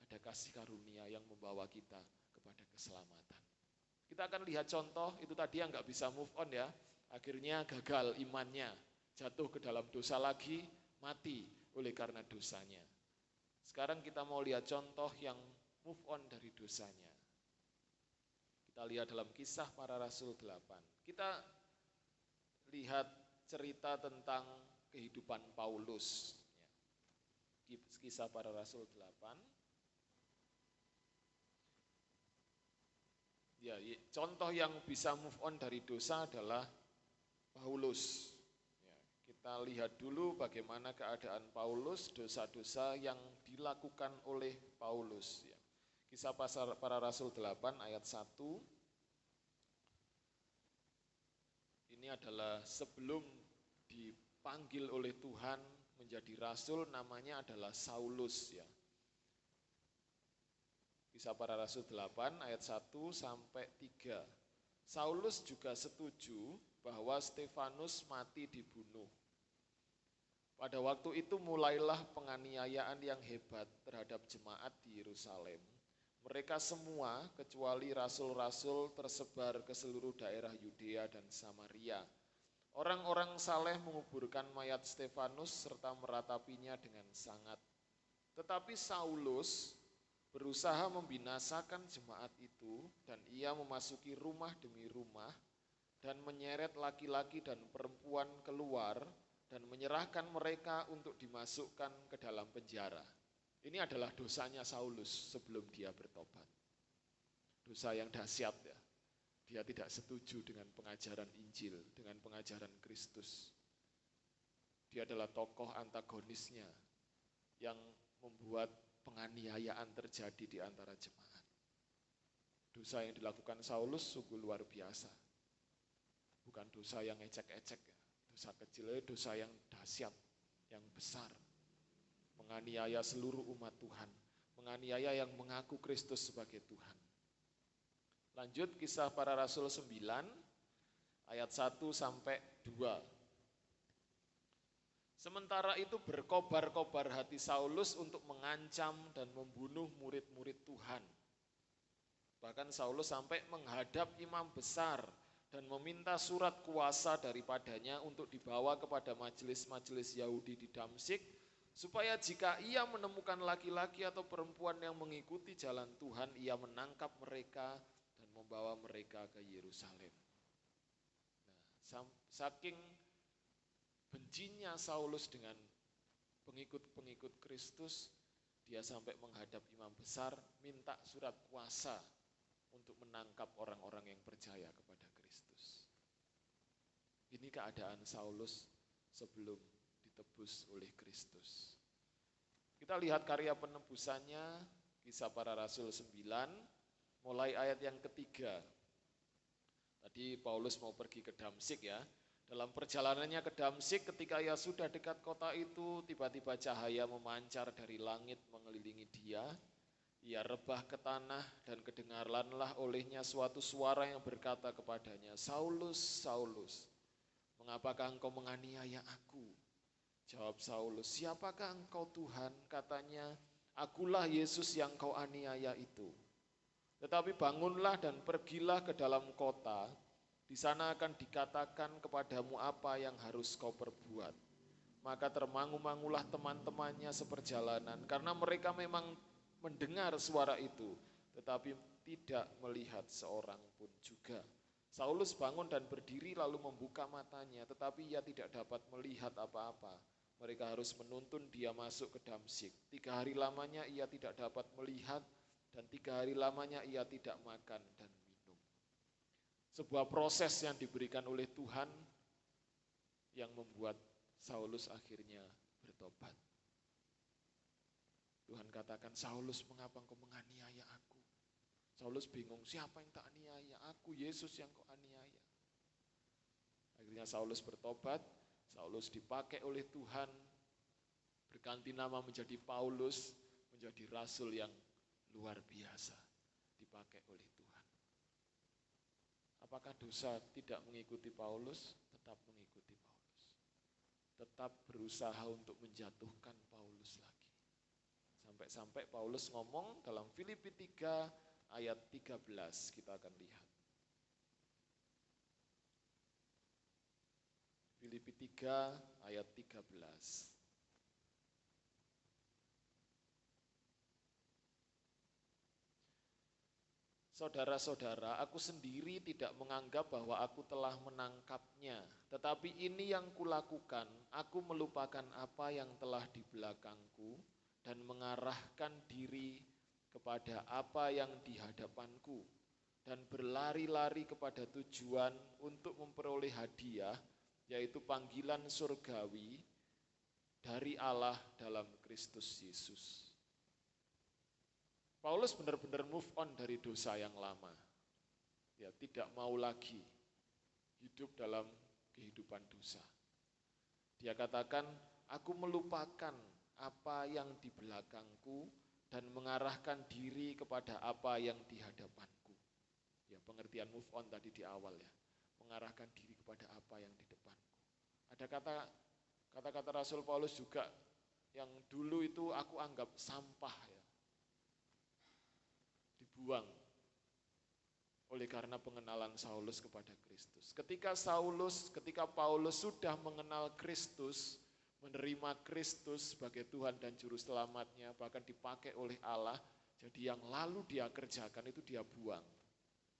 ada kasih karunia yang membawa kita kepada keselamatan. Kita akan lihat contoh, itu tadi yang nggak bisa move on ya. Akhirnya gagal imannya, jatuh ke dalam dosa lagi, mati oleh karena dosanya. Sekarang kita mau lihat contoh yang move on dari dosanya. Kita lihat dalam Kisah Para Rasul 8. Kita lihat cerita tentang kehidupan Paulus. Kisah Para Rasul 8. Ya, contoh yang bisa move on dari dosa adalah Paulus. Ya, kita lihat dulu bagaimana keadaan Paulus, dosa-dosa yang dilakukan oleh Paulus. Ya. Kisah Para Rasul 8 ayat 1. Ini adalah sebelum dipanggil oleh Tuhan menjadi rasul, namanya adalah Saulus ya. Kisah Para Rasul 8 ayat 1 sampai 3. Saulus juga setuju bahwa Stefanus mati dibunuh. Pada waktu itu mulailah penganiayaan yang hebat terhadap jemaat di Yerusalem. Mereka semua kecuali rasul-rasul tersebar ke seluruh daerah Yudea dan Samaria. Orang-orang saleh menguburkan mayat Stefanus serta meratapinya dengan sangat. Tetapi Saulus berusaha membinasakan jemaat itu dan ia memasuki rumah demi rumah dan menyeret laki-laki dan perempuan keluar dan menyerahkan mereka untuk dimasukkan ke dalam penjara. Ini adalah dosanya Saulus sebelum dia bertobat. Dosa yang dahsyat ya. Dia tidak setuju dengan pengajaran Injil, dengan pengajaran Kristus. Dia adalah tokoh antagonisnya yang membuat penganiayaan terjadi di antara jemaat. Dosa yang dilakukan Saulus sungguh luar biasa. Bukan dosa yang ecek-ecek ya. Dosa kecil, dosa yang dahsyat, yang besar. Menganiaya seluruh umat Tuhan, menganiaya yang mengaku Kristus sebagai Tuhan. Lanjut Kisah Para Rasul 9 ayat 1 sampai 2. Sementara itu berkobar-kobar hati Saulus untuk mengancam dan membunuh murid-murid Tuhan. Bahkan Saulus sampai menghadap imam besar dan meminta surat kuasa daripadanya untuk dibawa kepada majelis-majelis Yahudi di Damsyik, supaya jika ia menemukan laki-laki atau perempuan yang mengikuti jalan Tuhan, ia menangkap mereka dan membawa mereka ke Yerusalem. Nah, saking bencinya Saulus dengan pengikut-pengikut Kristus, dia sampai menghadap imam besar, minta surat kuasa untuk menangkap orang-orang yang percaya kepada Kristus. Ini keadaan Saulus sebelum ditebus oleh Kristus. Kita lihat karya penebusannya, Kisah Para Rasul 9, mulai ayat yang ketiga. Tadi Paulus mau pergi ke Damsyik ya. Dalam perjalanannya ke Damsyik, ketika ia sudah dekat kota itu, tiba-tiba cahaya memancar dari langit mengelilingi dia. Ia rebah ke tanah dan kedengaranlah olehnya suatu suara yang berkata kepadanya, Saulus, Saulus, mengapakah engkau menganiaya aku? Jawab Saulus, siapakah engkau Tuhan? Katanya, akulah Yesus yang kau aniaya itu. Tetapi bangunlah dan pergilah ke dalam kota, di sana akan dikatakan kepadamu apa yang harus kau perbuat. Maka termangu-mangulah teman-temannya seperjalanan, karena mereka memang mendengar suara itu, tetapi tidak melihat seorang pun juga. Saulus bangun dan berdiri lalu membuka matanya, tetapi ia tidak dapat melihat apa-apa. Mereka harus menuntun dia masuk ke Damsyik. 3 hari lamanya ia tidak dapat melihat, dan 3 hari lamanya ia tidak makan dan minum. Sebuah proses yang diberikan oleh Tuhan yang membuat Saulus akhirnya bertobat. Tuhan katakan, Saulus, mengapa engkau menganiaya aku? Saulus bingung, siapa yang tak aniaya? Aku, Yesus yang kau aniaya. Akhirnya Saulus bertobat, Saulus dipakai oleh Tuhan, berganti nama menjadi Paulus, menjadi rasul yang luar biasa, dipakai oleh Tuhan. Apakah dosa tidak mengikuti Paulus? Tetap mengikuti Paulus. Tetap berusaha untuk menjatuhkan Paulus lagi. Sampai-sampai Paulus ngomong dalam Filipi 3 ayat 13, kita akan lihat. Filipi 3 ayat 13. Saudara-saudara, aku sendiri tidak menganggap bahwa aku telah menangkapnya. Tetapi ini yang kulakukan, aku melupakan apa yang telah di belakangku dan mengarahkan diri kepada apa yang di hadapanku. Dan berlari-lari kepada tujuan untuk memperoleh hadiah, yaitu panggilan surgawi dari Allah dalam Kristus Yesus. Paulus benar-benar move on dari dosa yang lama. Ya, tidak mau lagi hidup dalam kehidupan dosa. Dia katakan, aku melupakan apa yang di belakangku dan mengarahkan diri kepada apa yang di hadapanku. Ya, pengertian move on tadi di awal ya. Mengarahkan diri kepada apa yang di depanku. Ada kata-kata Rasul Paulus juga yang dulu itu aku anggap sampah ya. Dibuang oleh karena pengenalan Saulus kepada Kristus. Ketika Paulus sudah mengenal Kristus, menerima Kristus sebagai Tuhan dan Juru Selamatnya, bahkan dipakai oleh Allah, jadi yang lalu dia kerjakan itu dia buang.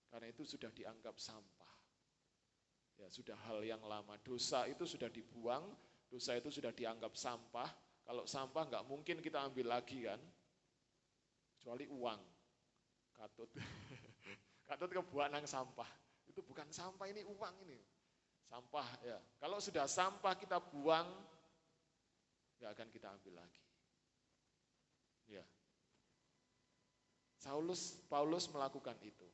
Karena itu sudah dianggap sampah. Ya, sudah hal yang lama. Dosa itu sudah dibuang, dosa itu sudah dianggap sampah. Kalau sampah nggak mungkin kita ambil lagi kan, kecuali uang. Katut kebuang nang sampah. Itu bukan sampah, ini uang ini. Sampah ya. Kalau sudah sampah kita buang, nggak akan kita ambil lagi. Ya. Paulus melakukan itu.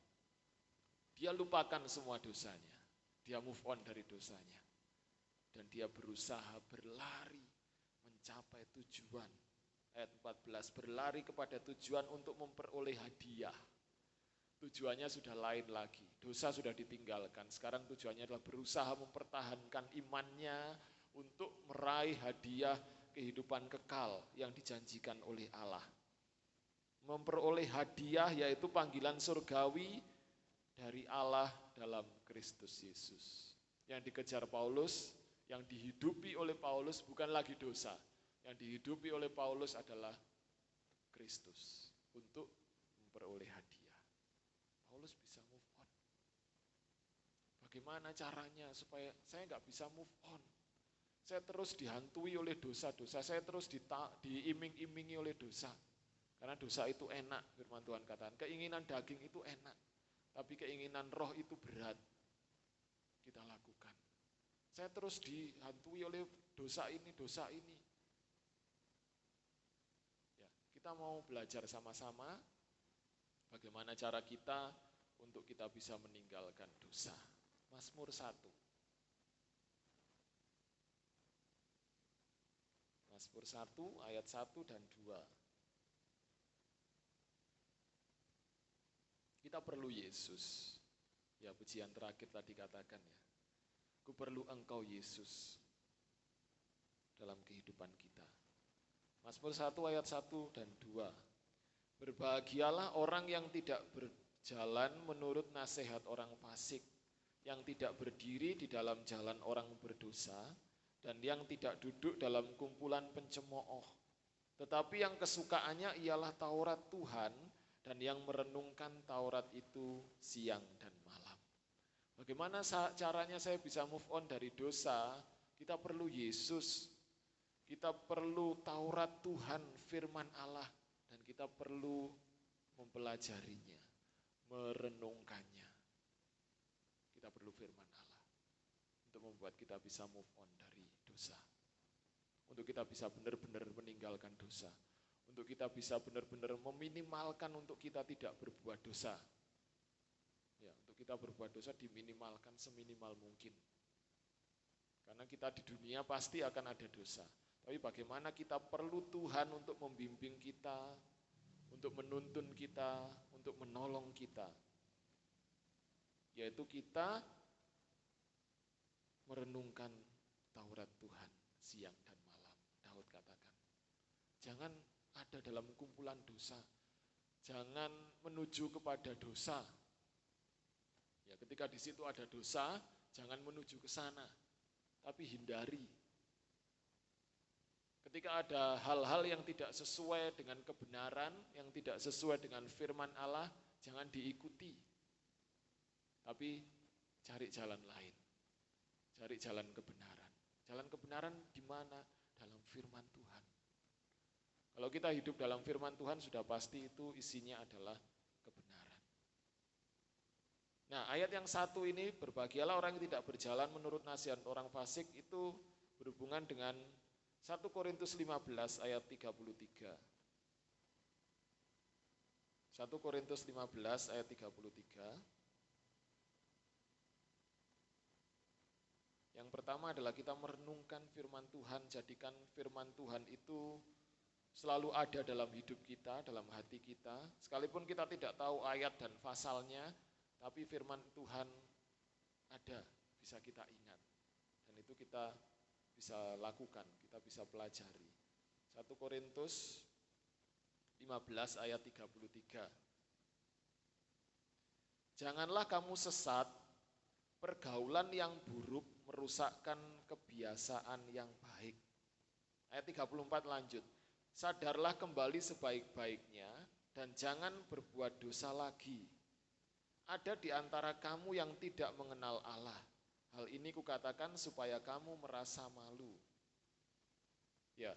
Dia lupakan semua dosanya. Dia move on dari dosanya. Dan dia berusaha berlari mencapai tujuan. Ayat 14, berlari kepada tujuan untuk memperoleh hadiah. Tujuannya sudah lain lagi, dosa sudah ditinggalkan. Sekarang tujuannya adalah berusaha mempertahankan imannya untuk meraih hadiah kehidupan kekal yang dijanjikan oleh Allah. Memperoleh hadiah yaitu panggilan surgawi dari Allah dalam Kristus Yesus. Yang dikejar Paulus, yang dihidupi oleh Paulus bukan lagi dosa. Yang dihidupi oleh Paulus adalah Kristus untuk memperoleh hadiah. Paulus bisa move on. Bagaimana caranya supaya saya nggak bisa move on? Saya terus dihantui oleh dosa-dosa, saya terus diiming-imingi oleh dosa. Karena dosa itu enak, firman Tuhan katakan. Keinginan daging itu enak, tapi keinginan roh itu berat. Kita lakukan. Saya terus dihantui oleh dosa ini, dosa ini. Ya, kita mau belajar sama-sama Bagaimana cara kita untuk kita bisa meninggalkan dosa. Mazmur 1. Mazmur 1 ayat 1 dan 2. Kita perlu Yesus. Ya, pujian terakhir tadi katakan ya. Ku perlu Engkau Yesus dalam kehidupan kita. Mazmur 1 ayat 1 dan 2. Berbahagialah orang yang tidak berjalan menurut nasihat orang fasik, yang tidak berdiri di dalam jalan orang berdosa, dan yang tidak duduk dalam kumpulan pencemooh. Tetapi yang kesukaannya ialah Taurat Tuhan, dan yang merenungkan Taurat itu siang dan malam. Bagaimana caranya saya bisa move on dari dosa? Kita perlu Yesus, kita perlu Taurat Tuhan, firman Allah, dan kita perlu mempelajarinya, merenungkannya. Kita perlu firman Allah untuk membuat kita bisa move on dari dosa. Untuk kita bisa benar-benar meninggalkan dosa. Untuk kita bisa benar-benar meminimalkan untuk kita tidak berbuat dosa. Ya, untuk kita berbuat dosa diminimalkan seminimal mungkin. Karena kita di dunia pasti akan ada dosa. Tapi bagaimana kita perlu Tuhan untuk membimbing kita, untuk menuntun kita, untuk menolong kita. Yaitu kita merenungkan Taurat Tuhan siang dan malam. Daud katakan, jangan ada dalam kumpulan dosa, jangan menuju kepada dosa. Ya, ketika di situ ada dosa, jangan menuju ke sana, tapi hindari. Ketika ada hal-hal yang tidak sesuai dengan kebenaran, yang tidak sesuai dengan firman Allah, jangan diikuti. Tapi cari jalan lain. Cari jalan kebenaran. Jalan kebenaran di mana? Dalam firman Tuhan. Kalau kita hidup dalam firman Tuhan, sudah pasti itu isinya adalah kebenaran. Nah, ayat yang 1 ini, berbahagialah orang yang tidak berjalan menurut nasihat orang fasik, itu berhubungan dengan 1 Korintus 15 ayat 33. 1 Korintus 15 ayat 33. Yang pertama adalah kita merenungkan firman Tuhan, jadikan firman Tuhan itu selalu ada dalam hidup kita, dalam hati kita. Sekalipun kita tidak tahu ayat dan pasalnya, tapi firman Tuhan ada, bisa kita ingat. Dan itu kita bisa lakukan, kita bisa pelajari. 1 Korintus 15 ayat 33. Janganlah kamu sesat, pergaulan yang buruk merusakkan kebiasaan yang baik. Ayat 34 lanjut. Sadarlah kembali sebaik-baiknya dan jangan berbuat dosa lagi. Ada di antara kamu yang tidak mengenal Allah. Hal ini kukatakan supaya kamu merasa malu. Ya,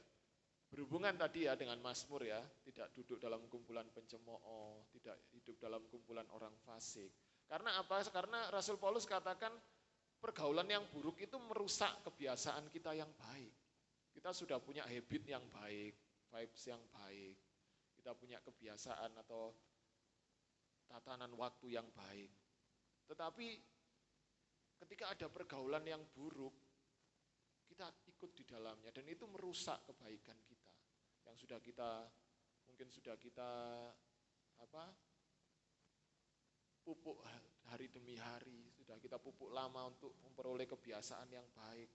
berhubungan tadi ya dengan Mazmur ya, tidak duduk dalam kumpulan pencemooh, tidak hidup dalam kumpulan orang fasik. Karena apa? Karena Rasul Paulus katakan pergaulan yang buruk itu merusak kebiasaan kita yang baik. Kita sudah punya habit yang baik, vibes yang baik. Kita punya kebiasaan atau tatanan waktu yang baik. Tetapi ketika ada pergaulan yang buruk, kita ikut di dalamnya dan itu merusak kebaikan kita. Yang sudah kita, mungkin sudah kita pupuk hari demi hari, sudah kita pupuk lama untuk memperoleh kebiasaan yang baik.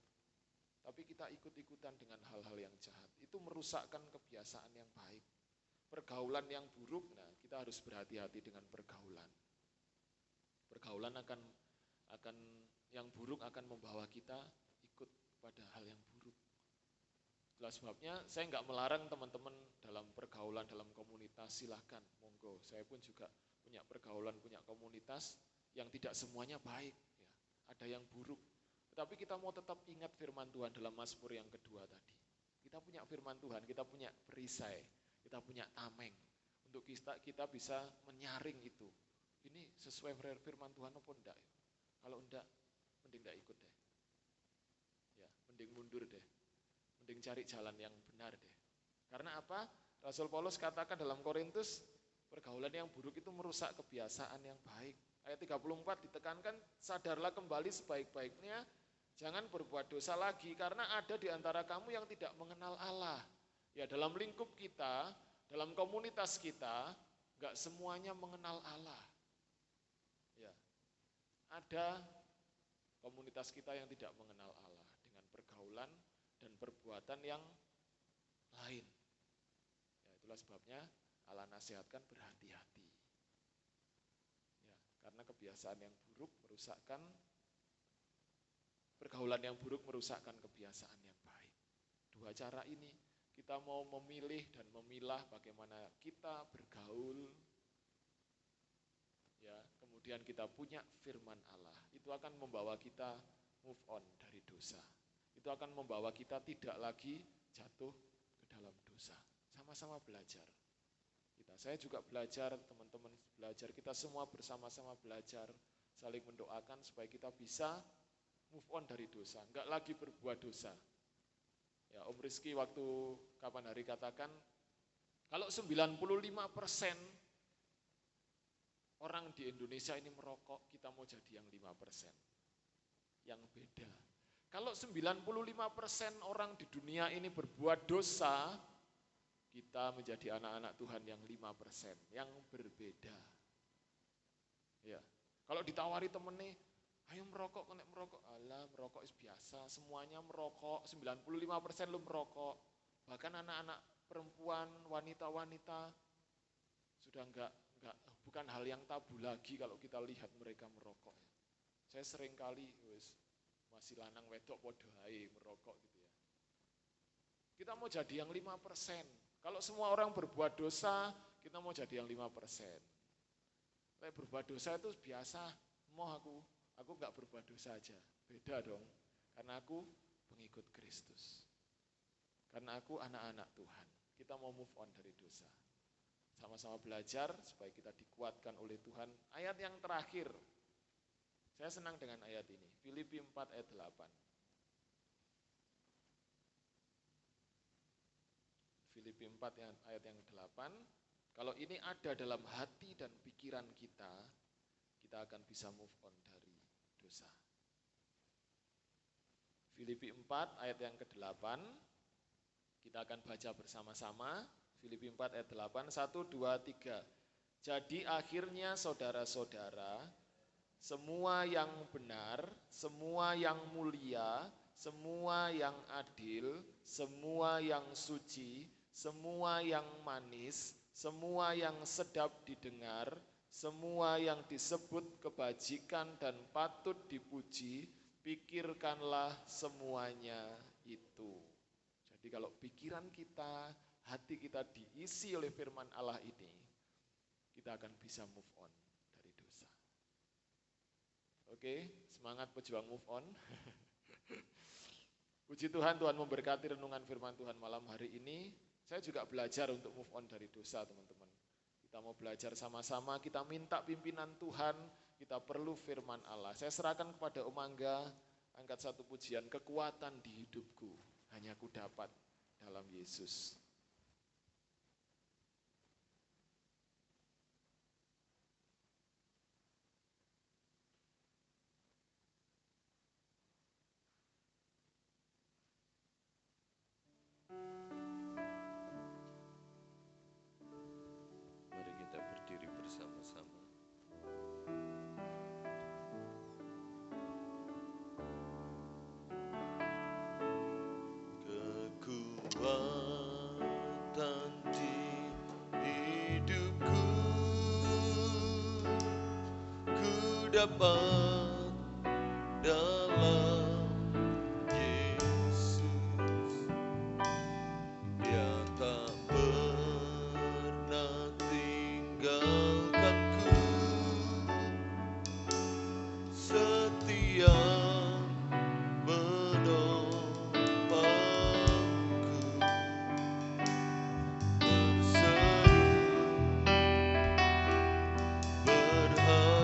Tapi kita ikut-ikutan dengan hal-hal yang jahat. Itu merusakkan kebiasaan yang baik. Pergaulan yang buruk, nah kita harus berhati-hati dengan pergaulan. Pergaulan akan yang buruk akan membawa kita ikut pada hal yang buruk. Itulah sebabnya saya nggak melarang teman-teman dalam pergaulan, dalam komunitas, silahkan, monggo. Saya pun juga punya pergaulan, punya komunitas yang tidak semuanya baik. Ya. Ada yang buruk. Tetapi kita mau tetap ingat firman Tuhan dalam Mazmur yang kedua tadi. Kita punya firman Tuhan, kita punya perisai, kita punya tameng. Untuk kita bisa menyaring itu. Ini sesuai firman Tuhan apa enggak? Kalau enggak, mending enggak ikut deh. Ya, mending mundur deh. Mending cari jalan yang benar deh. Karena apa? Rasul Paulus katakan dalam Korintus, Pergaulan yang buruk itu merusak kebiasaan yang baik. Ayat 34 ditekankan, sadarlah kembali sebaik-baiknya, jangan berbuat dosa lagi, karena ada di antara kamu yang tidak mengenal Allah. Ya, dalam lingkup kita, dalam komunitas kita, enggak semuanya mengenal Allah. Ya, ada komunitas kita yang tidak mengenal Allah dengan pergaulan dan perbuatan yang lain. Ya, itulah sebabnya Allah nasihatkan berhati-hati. Ya, karena kebiasaan yang buruk merusakkan, pergaulan yang buruk merusakkan kebiasaan yang baik. Dua cara ini kita mau memilih dan memilah bagaimana kita bergaul. Ya, kemudian kita punya firman Allah. Itu akan membawa kita move on dari dosa. Itu akan membawa kita tidak lagi jatuh ke dalam dosa. Sama-sama belajar. Saya juga belajar, teman-teman belajar, kita semua bersama-sama belajar, saling mendoakan supaya kita bisa move on dari dosa, enggak lagi berbuat dosa. Ya, Om Rizky waktu kapan hari katakan, kalau 95% orang di Indonesia ini merokok, kita mau jadi yang 5%, yang beda. Kalau 95% orang di dunia ini berbuat dosa, kita menjadi anak-anak Tuhan yang 5%, yang berbeda. Ya, kalau ditawari temennya, ayo merokok, kena merokok. Alah, merokok is biasa, semuanya merokok, 95% lu merokok. Bahkan anak-anak perempuan, wanita-wanita, sudah enggak, bukan hal yang tabu lagi kalau kita lihat mereka merokok. Saya sering kali, masih lanang wedok podo ae merokok gitu ya. Kita mau jadi yang 5%. Kalau semua orang berbuat dosa, kita mau jadi yang 5%. Kalau berbuat dosa itu biasa, mau aku enggak berbuat dosa aja. Beda dong, karena aku pengikut Kristus. Karena aku anak-anak Tuhan. Kita mau move on dari dosa. Sama-sama belajar supaya kita dikuatkan oleh Tuhan. Ayat yang terakhir, saya senang dengan ayat ini. Filipi 4 ayat 8. Filipi 4 ayat yang 8, kalau ini ada dalam hati dan pikiran kita akan bisa move on dari dosa. Filipi 4 ayat yang ke-8, kita akan baca bersama-sama. Filipi 4 ayat 8, 1, 2, 3. Jadi akhirnya saudara-saudara, semua yang benar, semua yang mulia, semua yang adil, semua yang suci, semua yang manis, semua yang sedap didengar, semua yang disebut kebajikan dan patut dipuji, pikirkanlah semuanya itu. Jadi kalau pikiran kita, hati kita diisi oleh firman Allah ini, kita akan bisa move on dari dosa. Oke, semangat pejuang move on. Puji Tuhan, Tuhan memberkati renungan firman Tuhan malam hari ini. Saya juga belajar untuk move on dari dosa, teman-teman. Kita mau belajar sama-sama, kita minta pimpinan Tuhan, kita perlu firman Allah. Saya serahkan kepada Om Angga, angkat satu pujian, kekuatan di hidupku, hanya ku dapat dalam Yesus. Mari kita berdiri bersama-sama. Kekuatan di hidupku, ku dapat dalam Yesus. Dia tak pernah tinggalkanku, setia menopangku, berseru berharap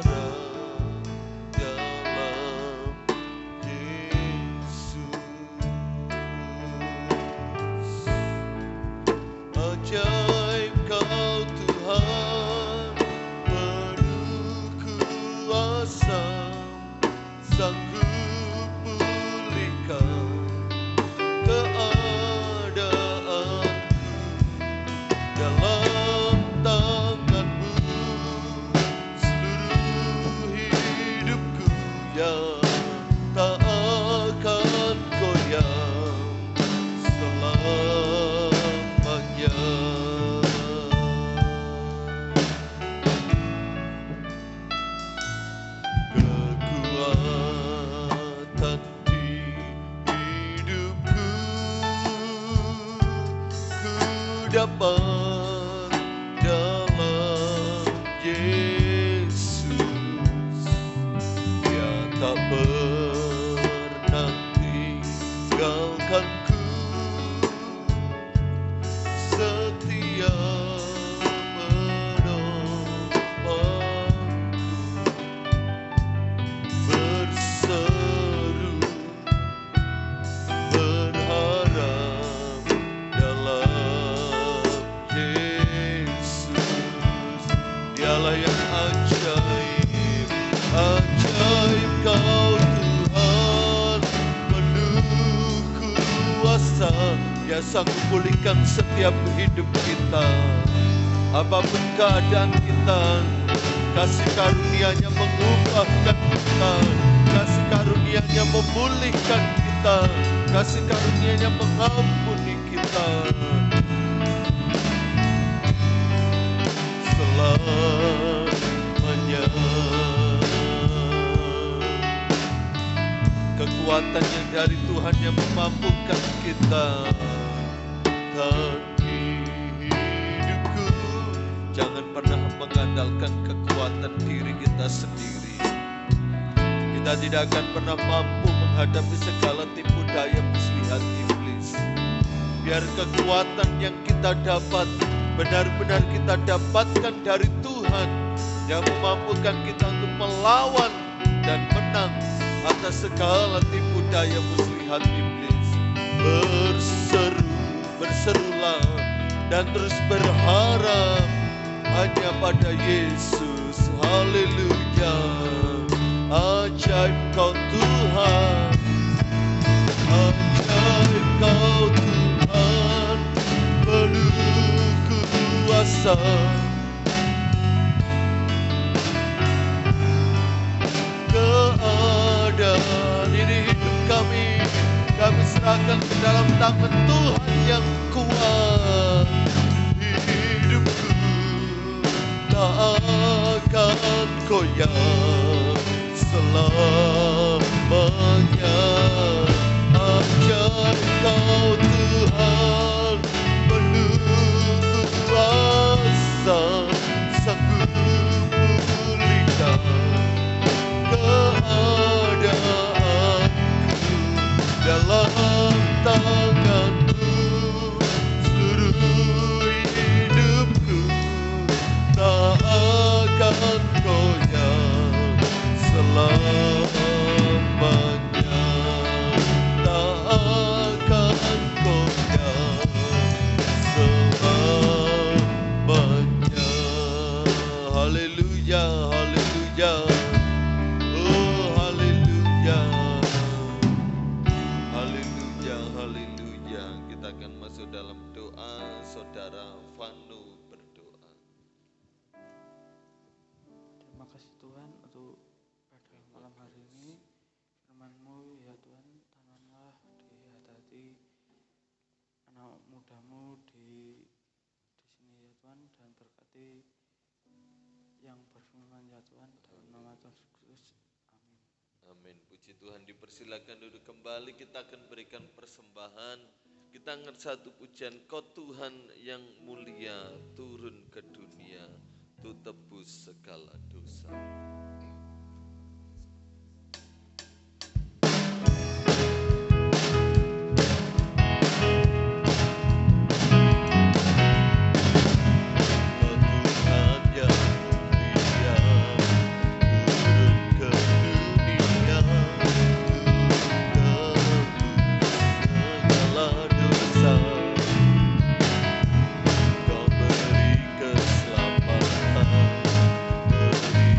sanggup pulihkan setiap hidup kita. Apapun keadaan kita, kasih karunia-Nya mengubahkan kita, kasih karunia-Nya memulihkan kita, kasih karunia-Nya mengampuni kita. Selamanya kekuatan yang dari Tuhan yang memampukan kita. Dan hidupku jangan pernah mengandalkan kekuatan diri kita sendiri. Kita tidak akan pernah mampu menghadapi segala tipu daya muslihat iblis. Biar kekuatan yang kita dapat benar-benar kita dapatkan dari Tuhan yang memampukan kita untuk melawan dan menang atas segala tipu daya muslihat iblis. Berserulah dan terus berharap hanya pada Yesus. Haleluya. Ajaib Kau Tuhan, ajaib Kau Tuhan, penuh kuasa. Keadaan ini hidup kami serahkan ke dalam tangan Tuhan yang kuat. Hidupku tak akan goyah selamanya. Ajaib Kau Tuhan, penuh kuasa, sanggup pulihkan keadaanku dalam tangan-Mu. Seluruh hidupku tak akan goyah selamanya, tak akan goyah selamanya. Haleluya, haleluya. Oh haleluya, haleluya, haleluya. Kita akan masuk dalam doa. Saudara Vanu berdoa. Terima kasih Tuhan untuk pada malam hari ini. Firman-Mu ya Tuhan, tanamlah di hati anak muda-Mu di sini ya Tuhan, dan berkati yang berfirman ya Tuhan, dalam nama Tuhan Yesus Kristus. Amin. Amin. Puji Tuhan, dipersilakan duduk kembali. Kita akan berikan persembahan. Kita angkat satu pujian. Kau Tuhan yang mulia, turun ke dunia untuk tebus segala dosa. Kau beri keselamatan, beri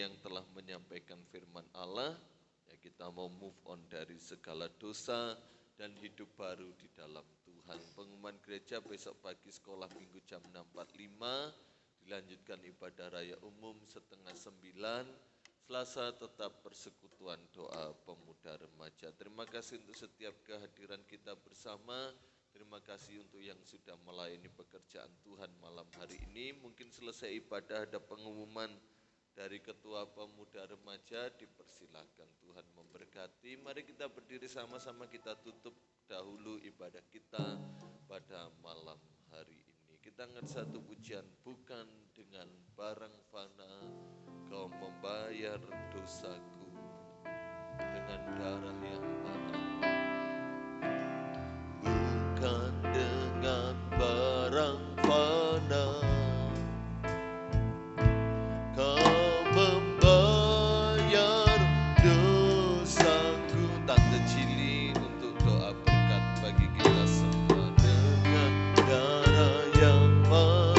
yang telah menyampaikan firman Allah, ya kita mau move on dari segala dosa dan hidup baru di dalam Tuhan. Pengumuman gereja besok pagi sekolah minggu jam 6.45, dilanjutkan ibadah raya umum setengah 9, Selasa tetap persekutuan doa pemuda remaja. Terima kasih untuk setiap kehadiran kita bersama. Terima kasih untuk yang sudah melayani pekerjaan Tuhan malam hari ini. Mungkin selesai ibadah ada pengumuman dari Ketua Pemuda Remaja, dipersilakan. Tuhan memberkati. Mari kita berdiri sama-sama, kita tutup dahulu ibadah kita pada malam hari ini. Kita ingat satu pujian, bukan dengan barang fana kau membayar dosaku, dengan darah yang mahal. Bukan dengan barang fana kau membayar dosaku. Tante Cili untuk doa berkat bagi kita semua. Dengan darah yang mahal,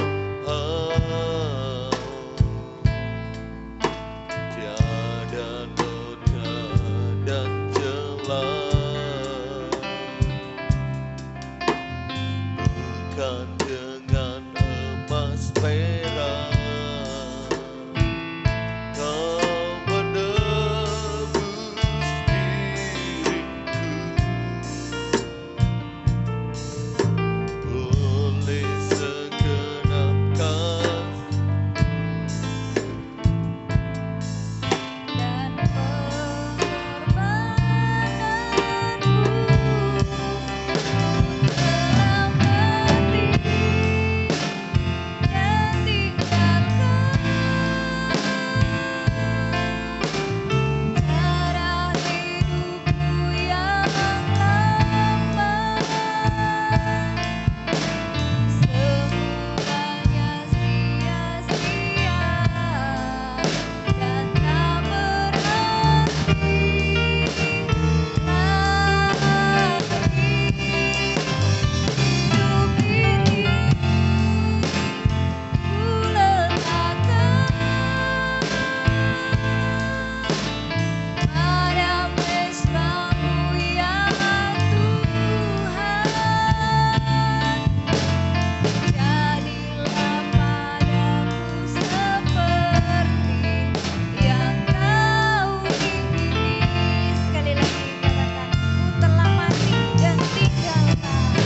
tiada noda dan celah. Bukan dengan emas perak kau menebus diriku. Oleh segenap kasih dan pengorbananmu telah mati dan tinggalkan cara hidupku yang lama. Semuanya sia-sia dan tak berarti lagi. Hidup ini ku letakkan pada mesra-Mu ya Tuhan. Jadilah padaku seperti yang Kau ingini. Sekali lagi katakan, ku telah mati dan tinggalkan.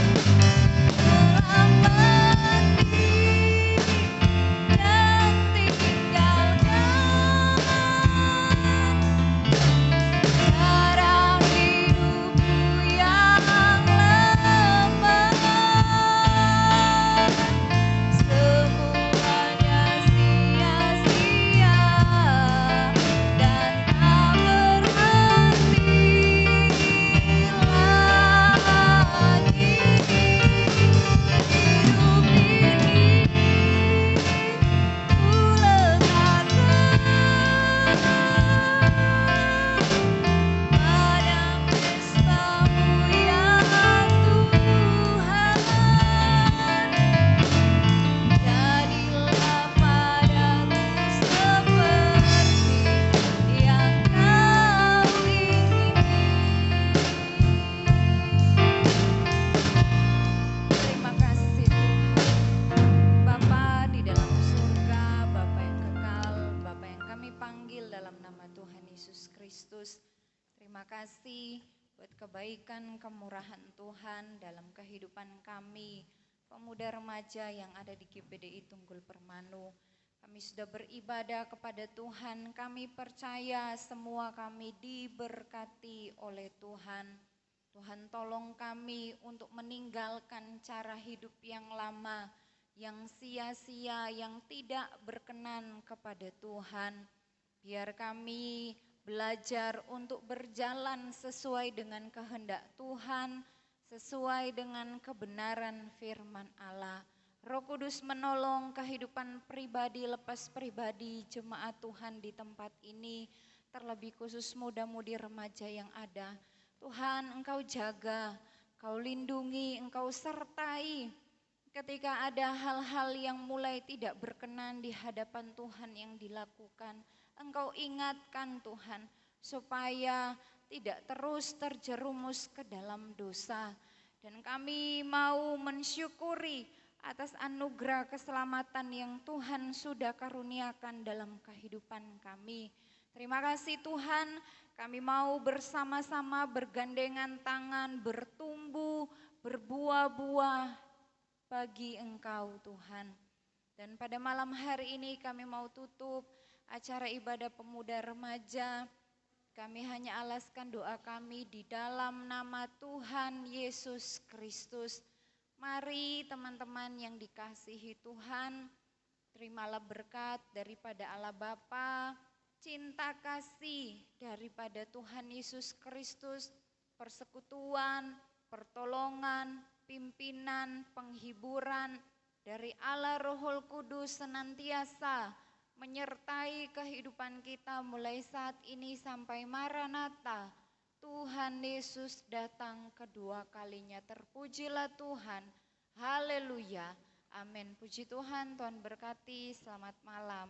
Telah mati dan tinggalkan cara hidupku yang lama. Semuanya sia-sia dan tak berarti lagi. Hidup ini ku letakkan pada mesra-Mu ya Tuhan. Jadilah padaku seperti yang Kau ingini. Terima kasih Tuhan. Bapa di dalam surga, Bapa yang kekal, Bapa yang kami panggil dalam nama Tuhan Yesus Kristus. Terima kasih buat kebaikan, kemurahan Tuhan dalam kehidupan kami, pemuda remaja yang ada di GPDI Tunggul Permanu. Kami sudah beribadah kepada Tuhan, kami percaya semua kami diberkati oleh Tuhan. Tuhan tolong kami untuk meninggalkan cara hidup yang lama, yang sia-sia, yang tidak berkenan kepada Tuhan. Biar kami belajar untuk berjalan sesuai dengan kehendak Tuhan, sesuai dengan kebenaran firman Allah. Roh Kudus menolong kehidupan pribadi lepas pribadi jemaat Tuhan di tempat ini, terlebih khusus muda-mudi remaja yang ada. Tuhan, Engkau jaga, Engkau lindungi, Engkau sertai. Ketika ada hal-hal yang mulai tidak berkenan di hadapan Tuhan yang dilakukan, Engkau ingatkan Tuhan, supaya tidak terus terjerumus ke dalam dosa. Dan kami mau mensyukuri atas anugerah keselamatan yang Tuhan sudah karuniakan dalam kehidupan kami. Terima kasih Tuhan, kami mau bersama-sama bergandengan tangan, bertumbuh, berbuah-buah bagi Engkau Tuhan. Dan pada malam hari ini kami mau tutup acara ibadah pemuda remaja. Kami hanya alaskan doa kami di dalam nama Tuhan Yesus Kristus. Mari teman-teman yang dikasihi Tuhan, terimalah berkat daripada Allah Bapa, cinta kasih daripada Tuhan Yesus Kristus, persekutuan, pertolongan, pimpinan, penghiburan dari Allah Rohul Kudus senantiasa menyertai kehidupan kita mulai saat ini sampai Maranatha. Tuhan Yesus datang kedua kalinya. Terpujilah Tuhan. Haleluya. Amin. Puji Tuhan, Tuhan berkati. Selamat malam.